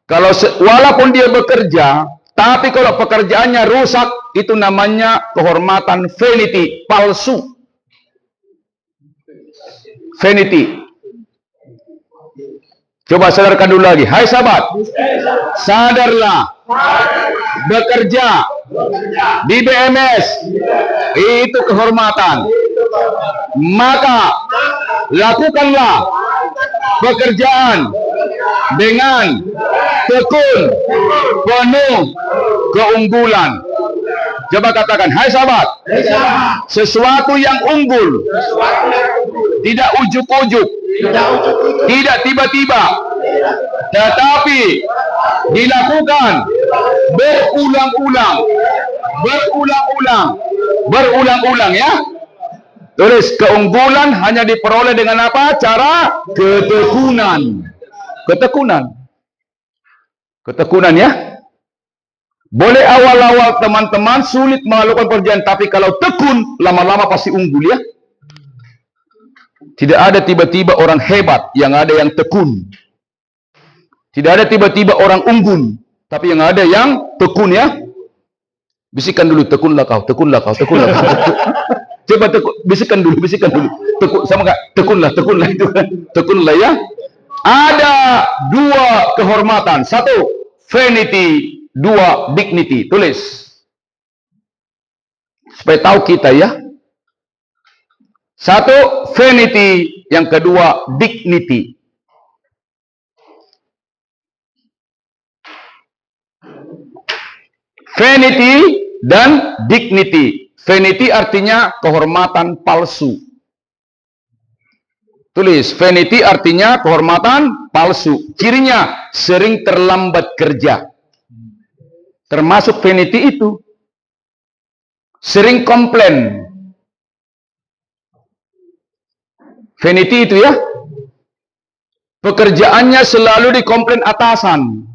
Kalau walaupun dia bekerja, tapi kalau pekerjaannya rusak, itu namanya kehormatan vanity, palsu. Vanity. Coba sadarkan dulu lagi. Hai sahabat, sadarlah. Bekerja di BMS itu kehormatan. Maka lakukanlah pekerjaan dengan tekun penuh keunggulan. Coba katakan, hai sahabat, sesuatu yang unggul tidak ujuk-ujuk, tidak tiba-tiba, tetapi dilakukan berulang-ulang ya. Tulis keunggulan hanya diperoleh dengan apa? Cara ketekunan. Ketekunan ya. Boleh awal-awal teman-teman sulit melakukan pekerjaan, tapi kalau tekun, lama-lama pasti unggul ya. Tidak ada tiba-tiba orang hebat, yang ada yang tekun. Tidak ada tiba-tiba orang unggul, tapi yang ada yang tekun ya. Bisikan dulu, tekunlah kau, tekunlah kau, tekunlah kau. Coba bisikan dulu. Tekun, sama enggak? Tekunlah itu kan. Tekunlah ya. Ada dua kehormatan. Satu, vanity. Dua, dignity. Tulis. Supaya tahu kita ya. Satu, vanity. Yang kedua, dignity. Vanity dan dignity. Vanity artinya kehormatan palsu. Tulis, vanity artinya kehormatan palsu. Cirinya sering terlambat kerja. Termasuk vanity itu. Sering komplain. Vanity itu ya. Pekerjaannya selalu dikomplain atasan.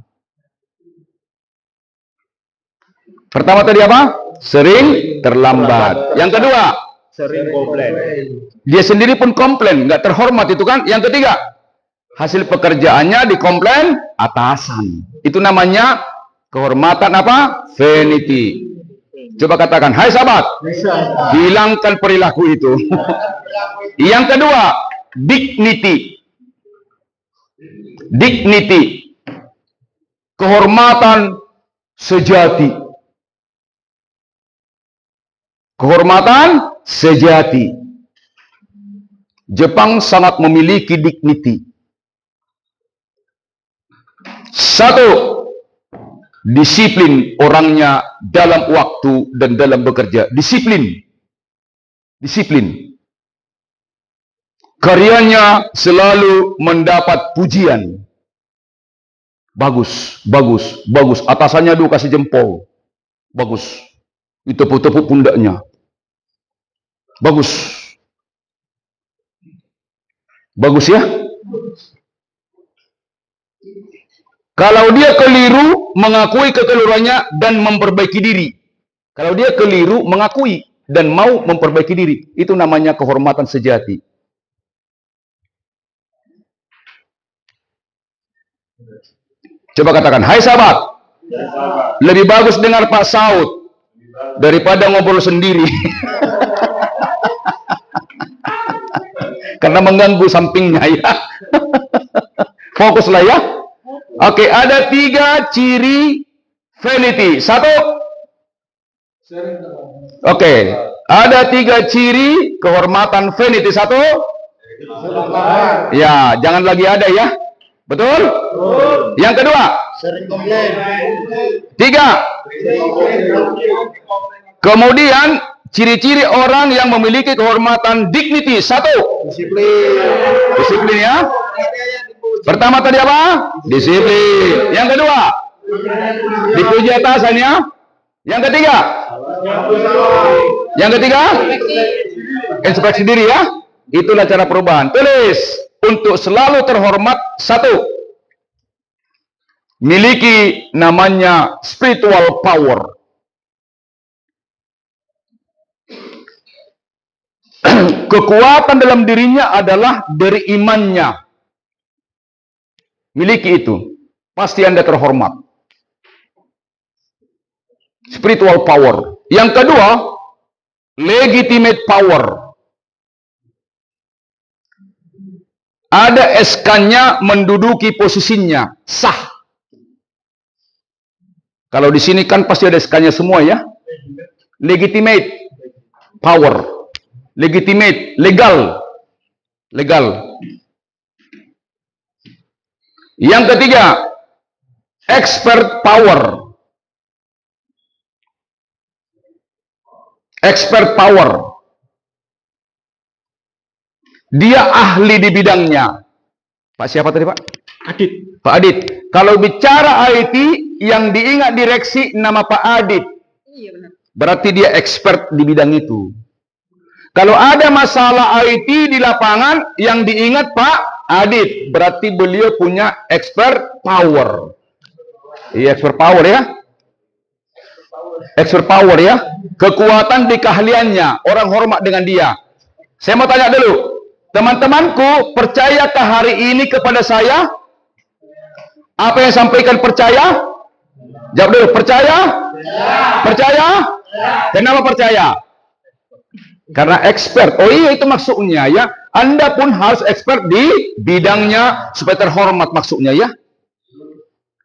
Pertama tadi apa? Sering terlambat. Yang kedua, Sering komplain. dia sendiri pun komplain, nggak terhormat itu kan. Yang ketiga, hasil pekerjaannya dikomplain atasan. Itu namanya kehormatan apa? Vanity. Coba katakan, hai sahabat, hilangkan perilaku itu. Yang kedua, dignity. Dignity. Kehormatan sejati. Kehormatan sejati. Jepang sangat memiliki dignity. Satu, disiplin orangnya dalam waktu dan dalam bekerja. Disiplin. Disiplin. Karyanya selalu mendapat pujian. Bagus, bagus, bagus. Atasannya dulu kasih jempol. Bagus. Ditepuk-tepuk pundaknya. Bagus. Bagus ya. Kalau dia keliru, mengakui kekeliruannya dan memperbaiki diri. Kalau dia keliru, mengakui dan mau memperbaiki diri. Itu namanya kehormatan sejati. Coba katakan, hai sahabat, lebih bagus dengar Pak Saud daripada ngobrol sendiri. Karena mengganggu sampingnya ya. Fokuslah ya. Oke, ada 3 ciri vanity. Satu. Oke, ada 3 ciri kehormatan vanity. Satu. Ya, jangan lagi ada ya. Betul? Yang kedua. Tiga. Kemudian ciri-ciri orang yang memiliki kehormatan dignity. Satu. Disiplin ya. Pertama tadi apa? Disiplin. Yang kedua, dipuji atasannya. Yang ketiga, inspeksi diri ya. Itulah cara perubahan. Tulis, untuk selalu terhormat. Satu, miliki namanya spiritual power. Kekuatan dalam dirinya adalah dari imannya. Miliki itu, pasti Anda terhormat. Spiritual power. Yang kedua, legitimate power. Ada SK-nya menduduki posisinya, sah. Kalau di sini kan pasti ada SK-nya semua ya. Legitimate power. Legitimate, legal. Legal. Yang ketiga, expert power. Expert power. Dia ahli di bidangnya. Pak siapa tadi Pak? Adit. Pak Adit. Kalau bicara IT, yang diingat direksi nama Pak Adit. Iya benar. Berarti dia expert di bidang itu. Kalau ada masalah IT di lapangan, yang diingat Pak Adit. Berarti beliau punya expert power. Iya, expert power ya. Expert power ya. Kekuatan di keahliannya. Orang hormat dengan dia. Saya mau tanya dulu. Teman-temanku, percayakah hari ini kepada saya? Apa yang sampaikan percaya? Jawab dulu, percaya? Percaya? Kenapa percaya? Karena expert. Oh iya, itu maksudnya ya. Anda pun harus expert di bidangnya supaya terhormat maksudnya ya.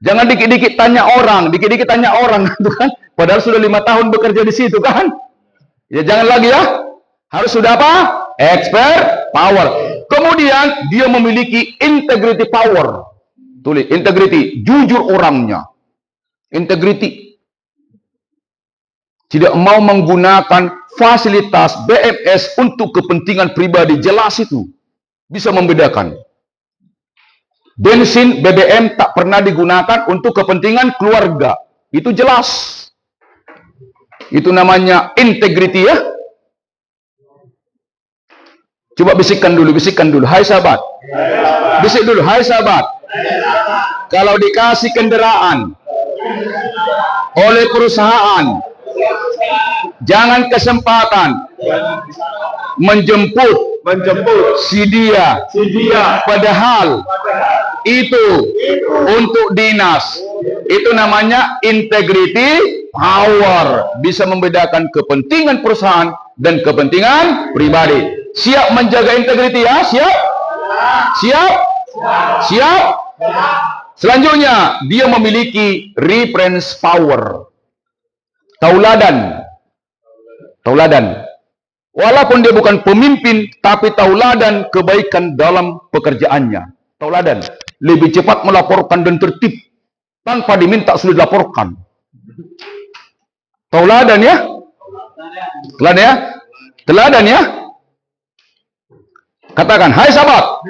Jangan dikit-dikit tanya orang, dikit-dikit tanya orang, kan? Padahal sudah 5 tahun bekerja di situ kan? Ya jangan lagi ya. Harus sudah apa? Expert power. Kemudian dia memiliki integrity power. Tulis integrity, jujur orangnya. Integrity. Tidak mau menggunakan fasilitas BMS untuk kepentingan pribadi, jelas itu. Bisa membedakan. Bensin BBM tak pernah digunakan untuk kepentingan keluarga. Itu jelas. Itu namanya integrity ya. Coba bisikkan dulu, bisikkan dulu. Hai sahabat. Bisik dulu, hai sahabat. Kalau dikasih kendaraan oleh perusahaan, jangan kesempatan menjemput si dia. Padahal itu untuk dinas. Itu namanya integrity power. Bisa membedakan kepentingan perusahaan dan kepentingan pribadi. Siap menjaga integrity ya? Siap? Siap? Siap? Selanjutnya, dia memiliki reference power. Tauladan. Tauladan. Walaupun dia bukan pemimpin, tapi tauladan kebaikan dalam pekerjaannya. Tauladan. Lebih cepat melaporkan dan tertib. Tanpa diminta sudah dilaporkan. Tauladan ya? Teladan ya? Teladan ya? Katakan, hai sahabat.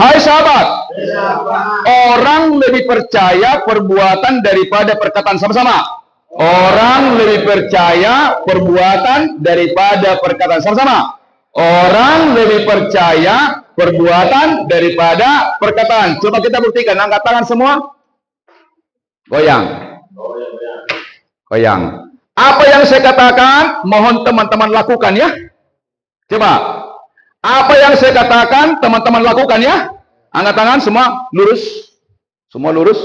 Hai sahabat. Orang lebih percaya perbuatan daripada perkataan sama-sama. Orang lebih percaya perbuatan daripada perkataan sama-sama. Orang lebih percaya perbuatan daripada perkataan. Coba kita buktikan. Angkat tangan semua. Goyang. Goyang. Apa yang saya katakan, mohon teman-teman lakukan ya. Coba. Apa yang saya katakan, teman-teman lakukan ya. Angkat tangan semua, lurus. Semua lurus.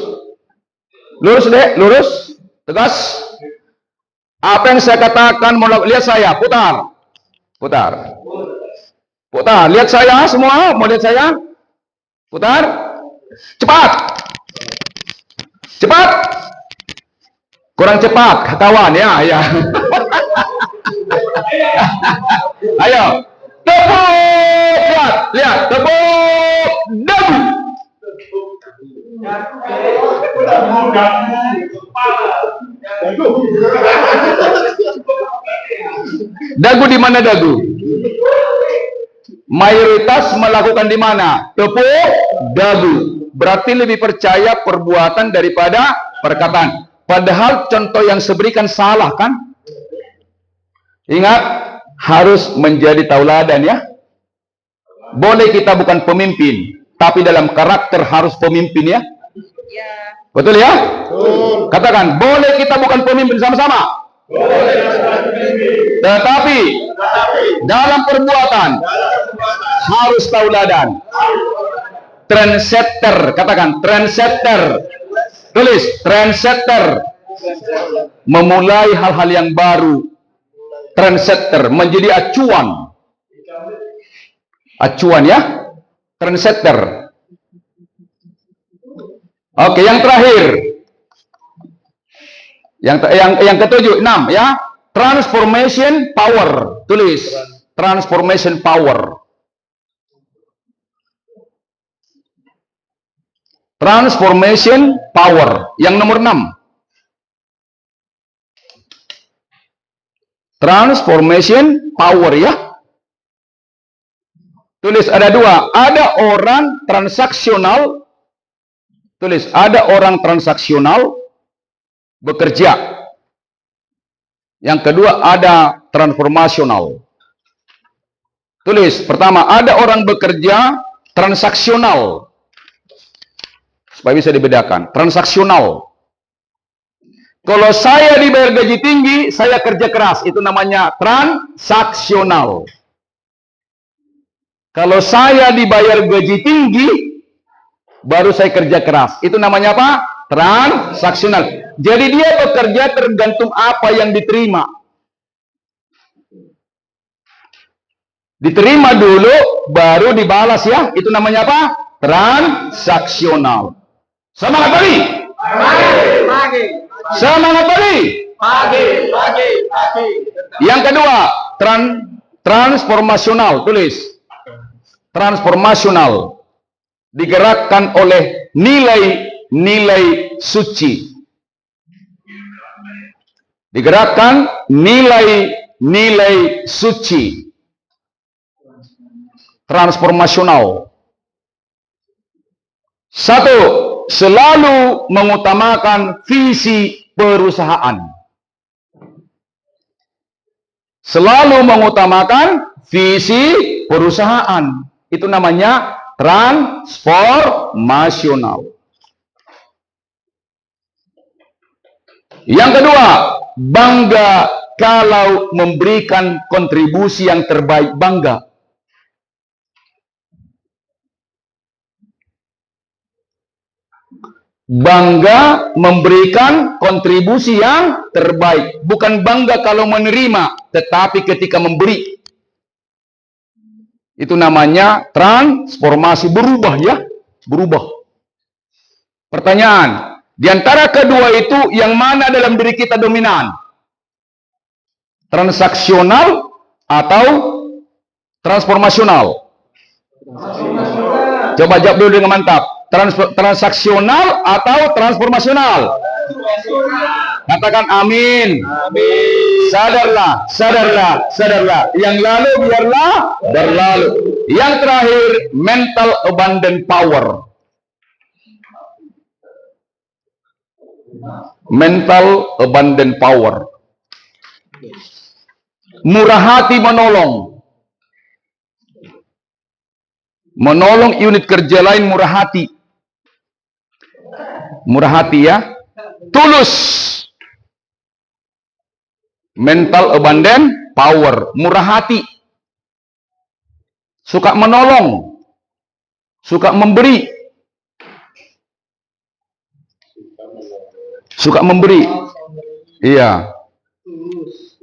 Lurus deh, lurus. Tegas. Apa yang saya katakan, lihat saya, putar. Putar. Putar, lihat saya semua, mau lihat saya. Putar. Cepat. Cepat. Kurang cepat, kawan ya, ya. Ayo. Tepuk. Lihat, lihat, tepuk. Dagu. Dagu di mana dagu? Mayoritas melakukan di mana? Tepuk dagu. Berarti lebih percaya perbuatan daripada perkataan. Padahal contoh yang saya berikan salah kan? Ingat, harus menjadi tauladan ya. Boleh kita bukan pemimpin, tapi dalam karakter harus pemimpin ya. Betul ya? Katakan, boleh kita bukan pemimpin sama-sama. Tetapi dalam perbuatan harus tauladan. Trendsetter, katakan trendsetter. Tulis trendsetter. Memulai hal-hal yang baru. Trendsetter menjadi acuan. Acuan ya. Trendsetter. Oke, yang terakhir. Yang ketujuh, 6 ya. Transformation power. Tulis transformation power. Transformation power. Yang nomor 6. Transformation power ya. Tulis ada 2. Ada orang transaksional. Tulis ada orang transaksional bekerja. Yang kedua ada transformasional. Tulis pertama ada orang bekerja transaksional. Supaya bisa dibedakan. Transaksional. Kalau saya dibayar gaji tinggi, saya kerja keras. Itu namanya transaksional. Kalau saya dibayar gaji tinggi, baru saya kerja keras. Itu namanya apa? Transaksional. Jadi dia bekerja tergantung apa yang diterima. Diterima dulu, baru dibalas ya. Itu namanya apa? Transaksional. Semangat pagi. Pagi. Semangat pagi. Pagi. Yang kedua, transformasional. Tulis. Transformasional. Digerakkan oleh nilai-nilai suci. Digerakkan nilai-nilai suci. Transformasional. Satu, selalu mengutamakan visi perusahaan. Selalu mengutamakan visi perusahaan. Itu namanya transformasional. Yang kedua, bangga kalau memberikan kontribusi yang terbaik. Bangga. Bangga memberikan kontribusi yang terbaik. Bukan bangga kalau menerima, tetapi ketika memberi. Itu namanya transformasi. Berubah ya. Berubah. Pertanyaan. Di antara kedua itu, yang mana dalam diri kita dominan? Transaksional atau transformasional? Coba jawab dulu dengan mantap. Transaksional atau transformasional? Katakan amin. Sadarlah, sadarlah, sadarlah. Yang lalu biarlah berlalu. Yang terakhir, mental abundant power. Mental abundant power. Murah hati menolong. Menolong unit kerja lain murah hati. Murah hati ya. Tulus. Mental abundant power. Murah hati. Suka menolong. Suka memberi. Suka memberi. Iya.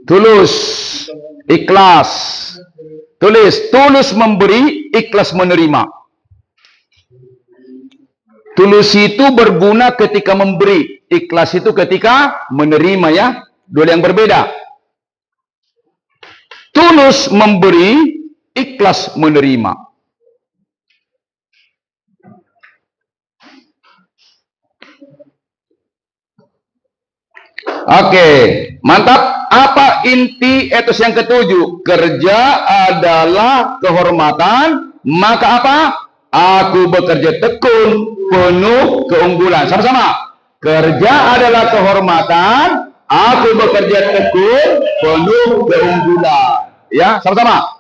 Tulus. Ikhlas. Tulis. Tulus memberi, ikhlas menerima. Tulus itu berguna ketika memberi. Ikhlas itu ketika menerima ya. Dua yang berbeda. Tulus memberi, ikhlas menerima. Oke, mantap. Apa inti etos yang ketujuh? Kerja adalah kehormatan, maka apa? Aku bekerja tekun, penuh keunggulan. Sama-sama. Kerja adalah kehormatan, aku bekerja tekun, penuh keunggulan. Ya, sama-sama.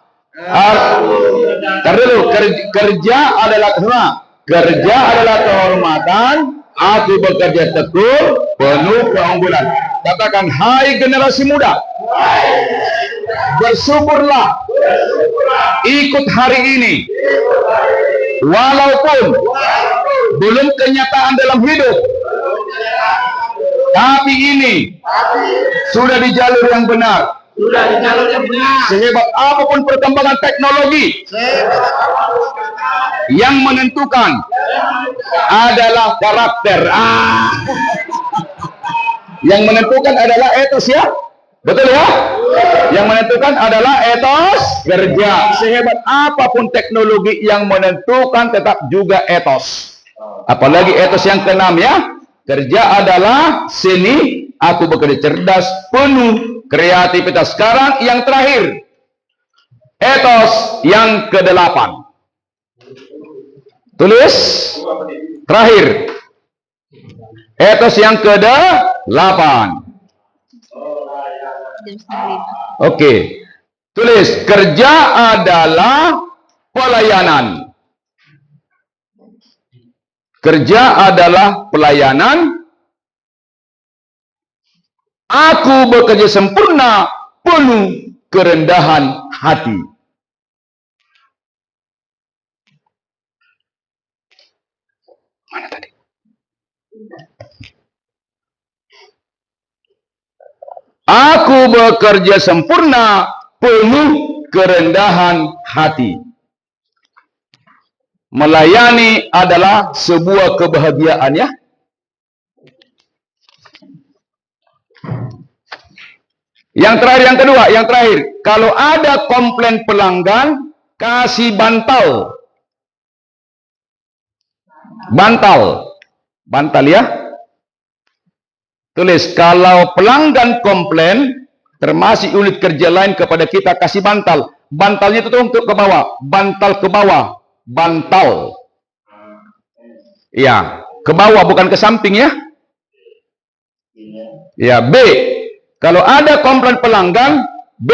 Ntar dulu, kerja adalah kerja adalah kehormatan, aku bekerja tekun, penuh keunggulan. Katakan, hai generasi muda, bersyukurlah, ikut hari ini, walaupun belum kenyataan dalam hidup, tapi ini sudah di jalur yang benar. Sehebat apapun perkembangan teknologi, yang menentukan adalah karakter. Yang menentukan adalah etos ya. Betul ya? Yang menentukan adalah etos kerja. Sehebat apapun teknologi, yang menentukan tetap juga etos. Apalagi etos yang keenam ya. Kerja adalah seni, aku bekerja cerdas, penuh kreativitas. Sekarang yang terakhir, etos yang ke-8. Tulis. Terakhir. Etos yang ke-8. Oke. Tulis. Kerja adalah pelayanan. Kerja adalah pelayanan. Aku bekerja sempurna, penuh kerendahan hati. Mana tadi? Aku bekerja sempurna, penuh kerendahan hati. Melayani adalah sebuah kebahagiaan, ya. Yang terakhir, yang kedua, yang terakhir. Kalau ada komplain pelanggan, kasih bantal. Bantal. Bantal, ya. Tulis, kalau pelanggan komplain, termasuk unit kerja lain kepada kita, kasih bantal. Bantalnya itu untuk ke bawah. Bantal ke bawah. Bantal. Ya, ke bawah, bukan ke samping, ya. Ya, B. Kalau ada komplain pelanggan, B.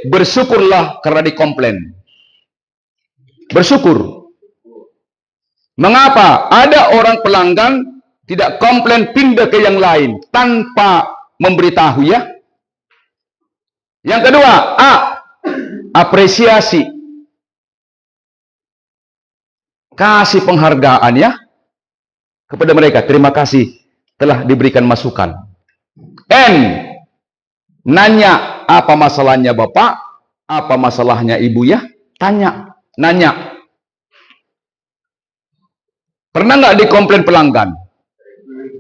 Bersyukurlah karena dikomplain. Bersyukur. Mengapa? Ada orang pelanggan tidak komplain, pindah ke yang lain tanpa memberitahu, ya. Yang kedua, A. Apresiasi. Kasih penghargaan, ya, kepada mereka. Terima kasih telah diberikan masukan. N. Nanya, apa masalahnya Bapak? Apa masalahnya Ibu, ya? Tanya, nanya. Pernah nggak dikomplain pelanggan?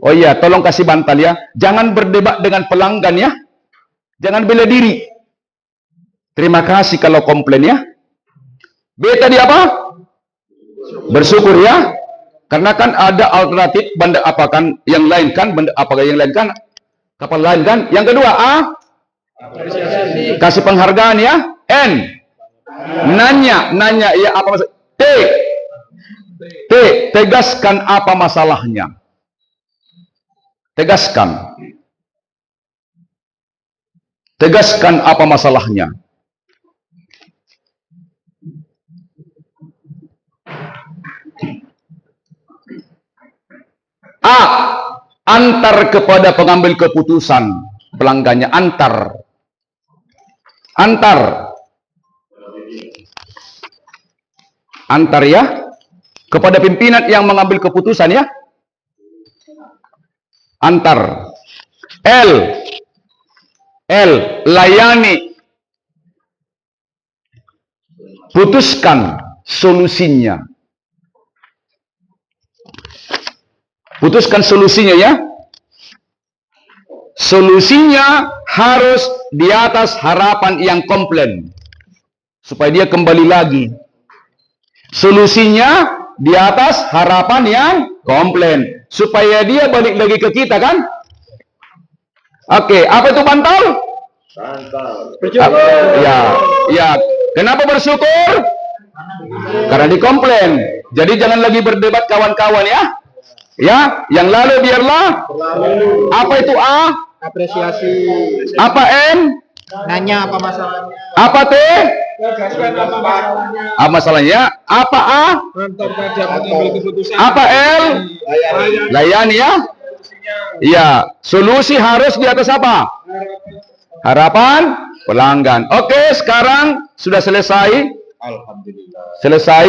Oh iya, tolong kasih bantal, ya. Jangan berdebat dengan pelanggan, ya. Jangan bela diri. Terima kasih kalau komplain, ya. B tadi apa? Bersyukur, ya. Karena kan ada alternatif benda apa kan yang lain kan, benda apa yang lain kan, kapal lain kan. Yang kedua, A. Apresiasi. Kasih penghargaan, ya. N. Nanya, ya, apa masalah? T. Tegaskan apa masalahnya. Tegaskan. Tegaskan apa masalahnya. A. Antar kepada pengambil keputusan pelanggannya. Antar. Antar, ya, kepada pimpinan yang mengambil keputusan, ya. Antar. L. Layani. Putuskan solusinya. Putuskan solusinya, ya. Solusinya harus di atas harapan yang komplain, supaya dia kembali lagi. Solusinya di atas harapan yang komplain, supaya dia balik lagi ke kita, kan? Oke, apa itu bantal? Bersyukur. Ya. Kenapa bersyukur? Karena dikomplain. Jadi jangan lagi berdebat, kawan-kawan, ya. Ya, yang lalu biarlah. Apa itu A? Apresiasi. Apa N? Nanya apa masalahnya. Apa T? Apa masalahnya? Apa A? Apa L? Layani, ya. Ya, solusi harus di atas apa? Harapan pelanggan. Oke, sekarang sudah selesai. Alhamdulillah. Selesai.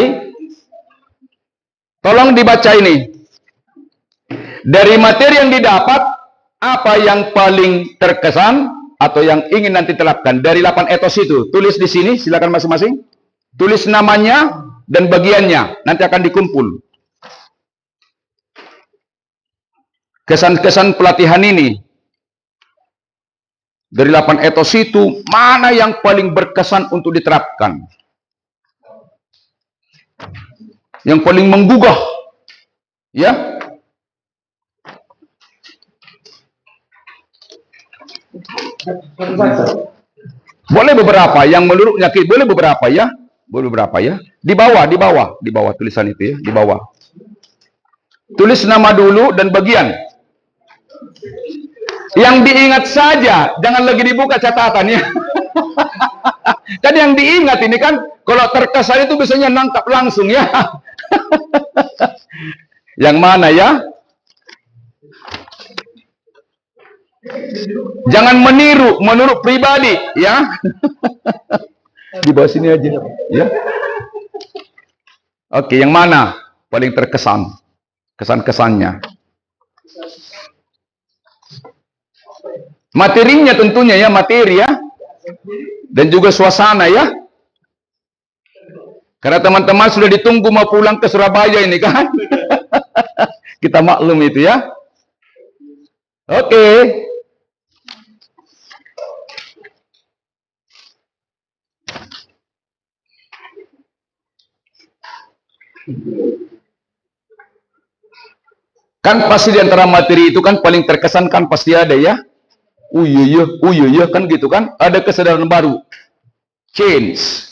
Tolong dibaca ini. Dari materi yang didapat, apa yang paling terkesan atau yang ingin nanti terapkan dari 8 etos itu? Tulis di sini, silakan masing-masing. Tulis namanya dan bagiannya, nanti akan dikumpul. Kesan-kesan pelatihan ini dari 8 etos itu, mana yang paling berkesan untuk diterapkan? Yang paling menggugah, ya? Boleh beberapa yang menurut nyakit, boleh beberapa, ya. Boleh beberapa, ya. Di bawah tulisan itu, ya, di bawah. Tulis nama dulu dan bagian. Yang diingat saja, jangan lagi dibuka catatannya. Kan yang diingat ini kan, kalau terkesan itu biasanya nangkap langsung, ya. Yang mana, ya? Jangan meniru menurut pribadi, ya. Di bawah sini aja, ya. Oke, yang mana paling terkesan? Kesan-kesannya. Materinya tentunya ya, materi ya. Dan juga suasana ya. Karena teman-teman sudah ditunggu mau pulang ke Surabaya ini kan. Kita maklum itu ya. Oke. Kan pasti di antara materi itu kan paling terkesan kan pasti ada ya. Iya, kan gitu kan. Ada kesadaran baru. Change.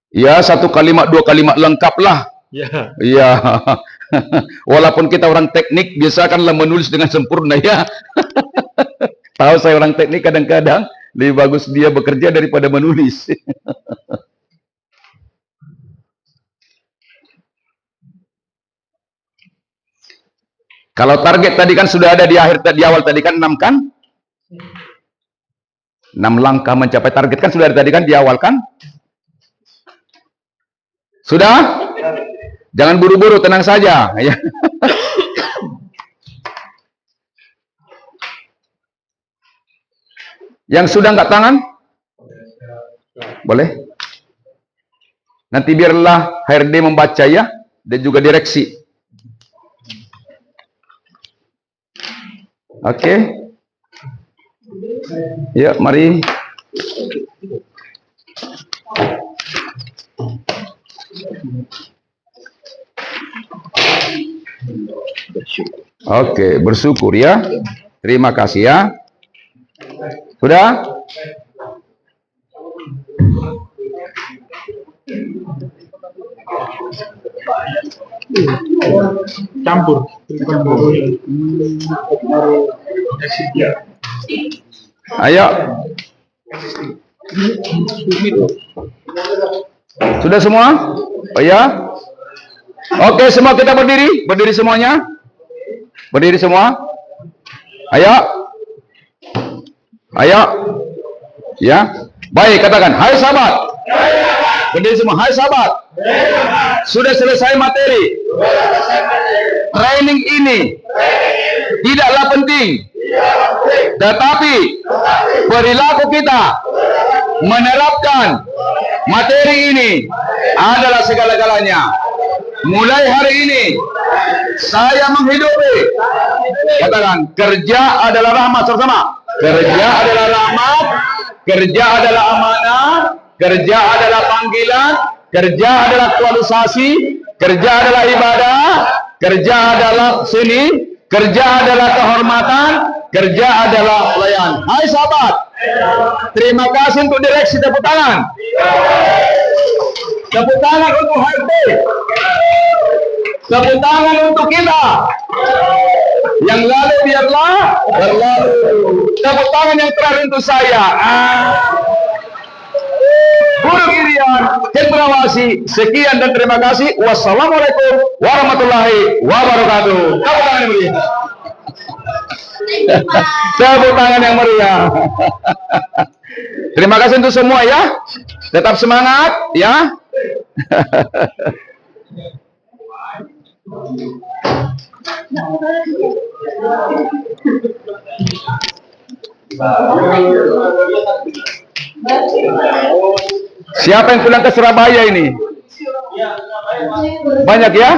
Ya, satu kalimat, dua kalimat lengkap lah. Ya. Iya. Walaupun kita orang teknik, biasakanlah menulis dengan sempurna ya. Tahu saya orang teknik kadang-kadang lebih bagus dia bekerja daripada menulis. Kalau target tadi kan sudah ada di awal tadi kan 6 kan? 6 langkah mencapai target kan sudah ada tadi kan di awal kan? Sudah? Jangan buru-buru, tenang saja ya. Yang sudah nggak tangan? Boleh? Nanti biarlah HRD membaca ya, dan juga direksi. Oke. Ya, mari. Oke, bersyukur ya. Terima kasih ya. Sudah? Campur. Ayo. Sudah semua? Oh ya? Oke, semua kita berdiri. Berdiri semuanya. Berdiri semua. Ayo. Ayo. Ya. Baik, katakan. Hai sahabat. Berdiri semua. Hai sahabat. Sudah selesai materi. Training ini tidaklah penting. Tetapi perilaku kita menerapkan materi ini adalah segala-galanya. Mulai hari ini saya menghidupi, katakan, kerja adalah rahmat bersama. Kerja adalah rahmat, kerja adalah amanah, kerja adalah panggilan, kerja adalah aktualisasi, kerja adalah ibadah, kerja adalah seni, kerja adalah kehormatan, kerja adalah pelayan. Hai sahabat, terima kasih untuk direksi. Tepuk tangan. Tepuk tangan untuk HRD. Tepuk tangan untuk kita. Yang lalu biarlah berlalu. Tepuk tangan yang terakhir untuk saya. Guru Girian, Cendrawasih, sekian dan terima kasih. Wassalamualaikum warahmatullahi wabarakatuh. Tepuk tangan yang meriah. Tepuk tangan yang meriah. Terima kasih untuk semua ya. Tetap semangat ya. Siapa yang pulang ke Surabaya ini? Banyak ya?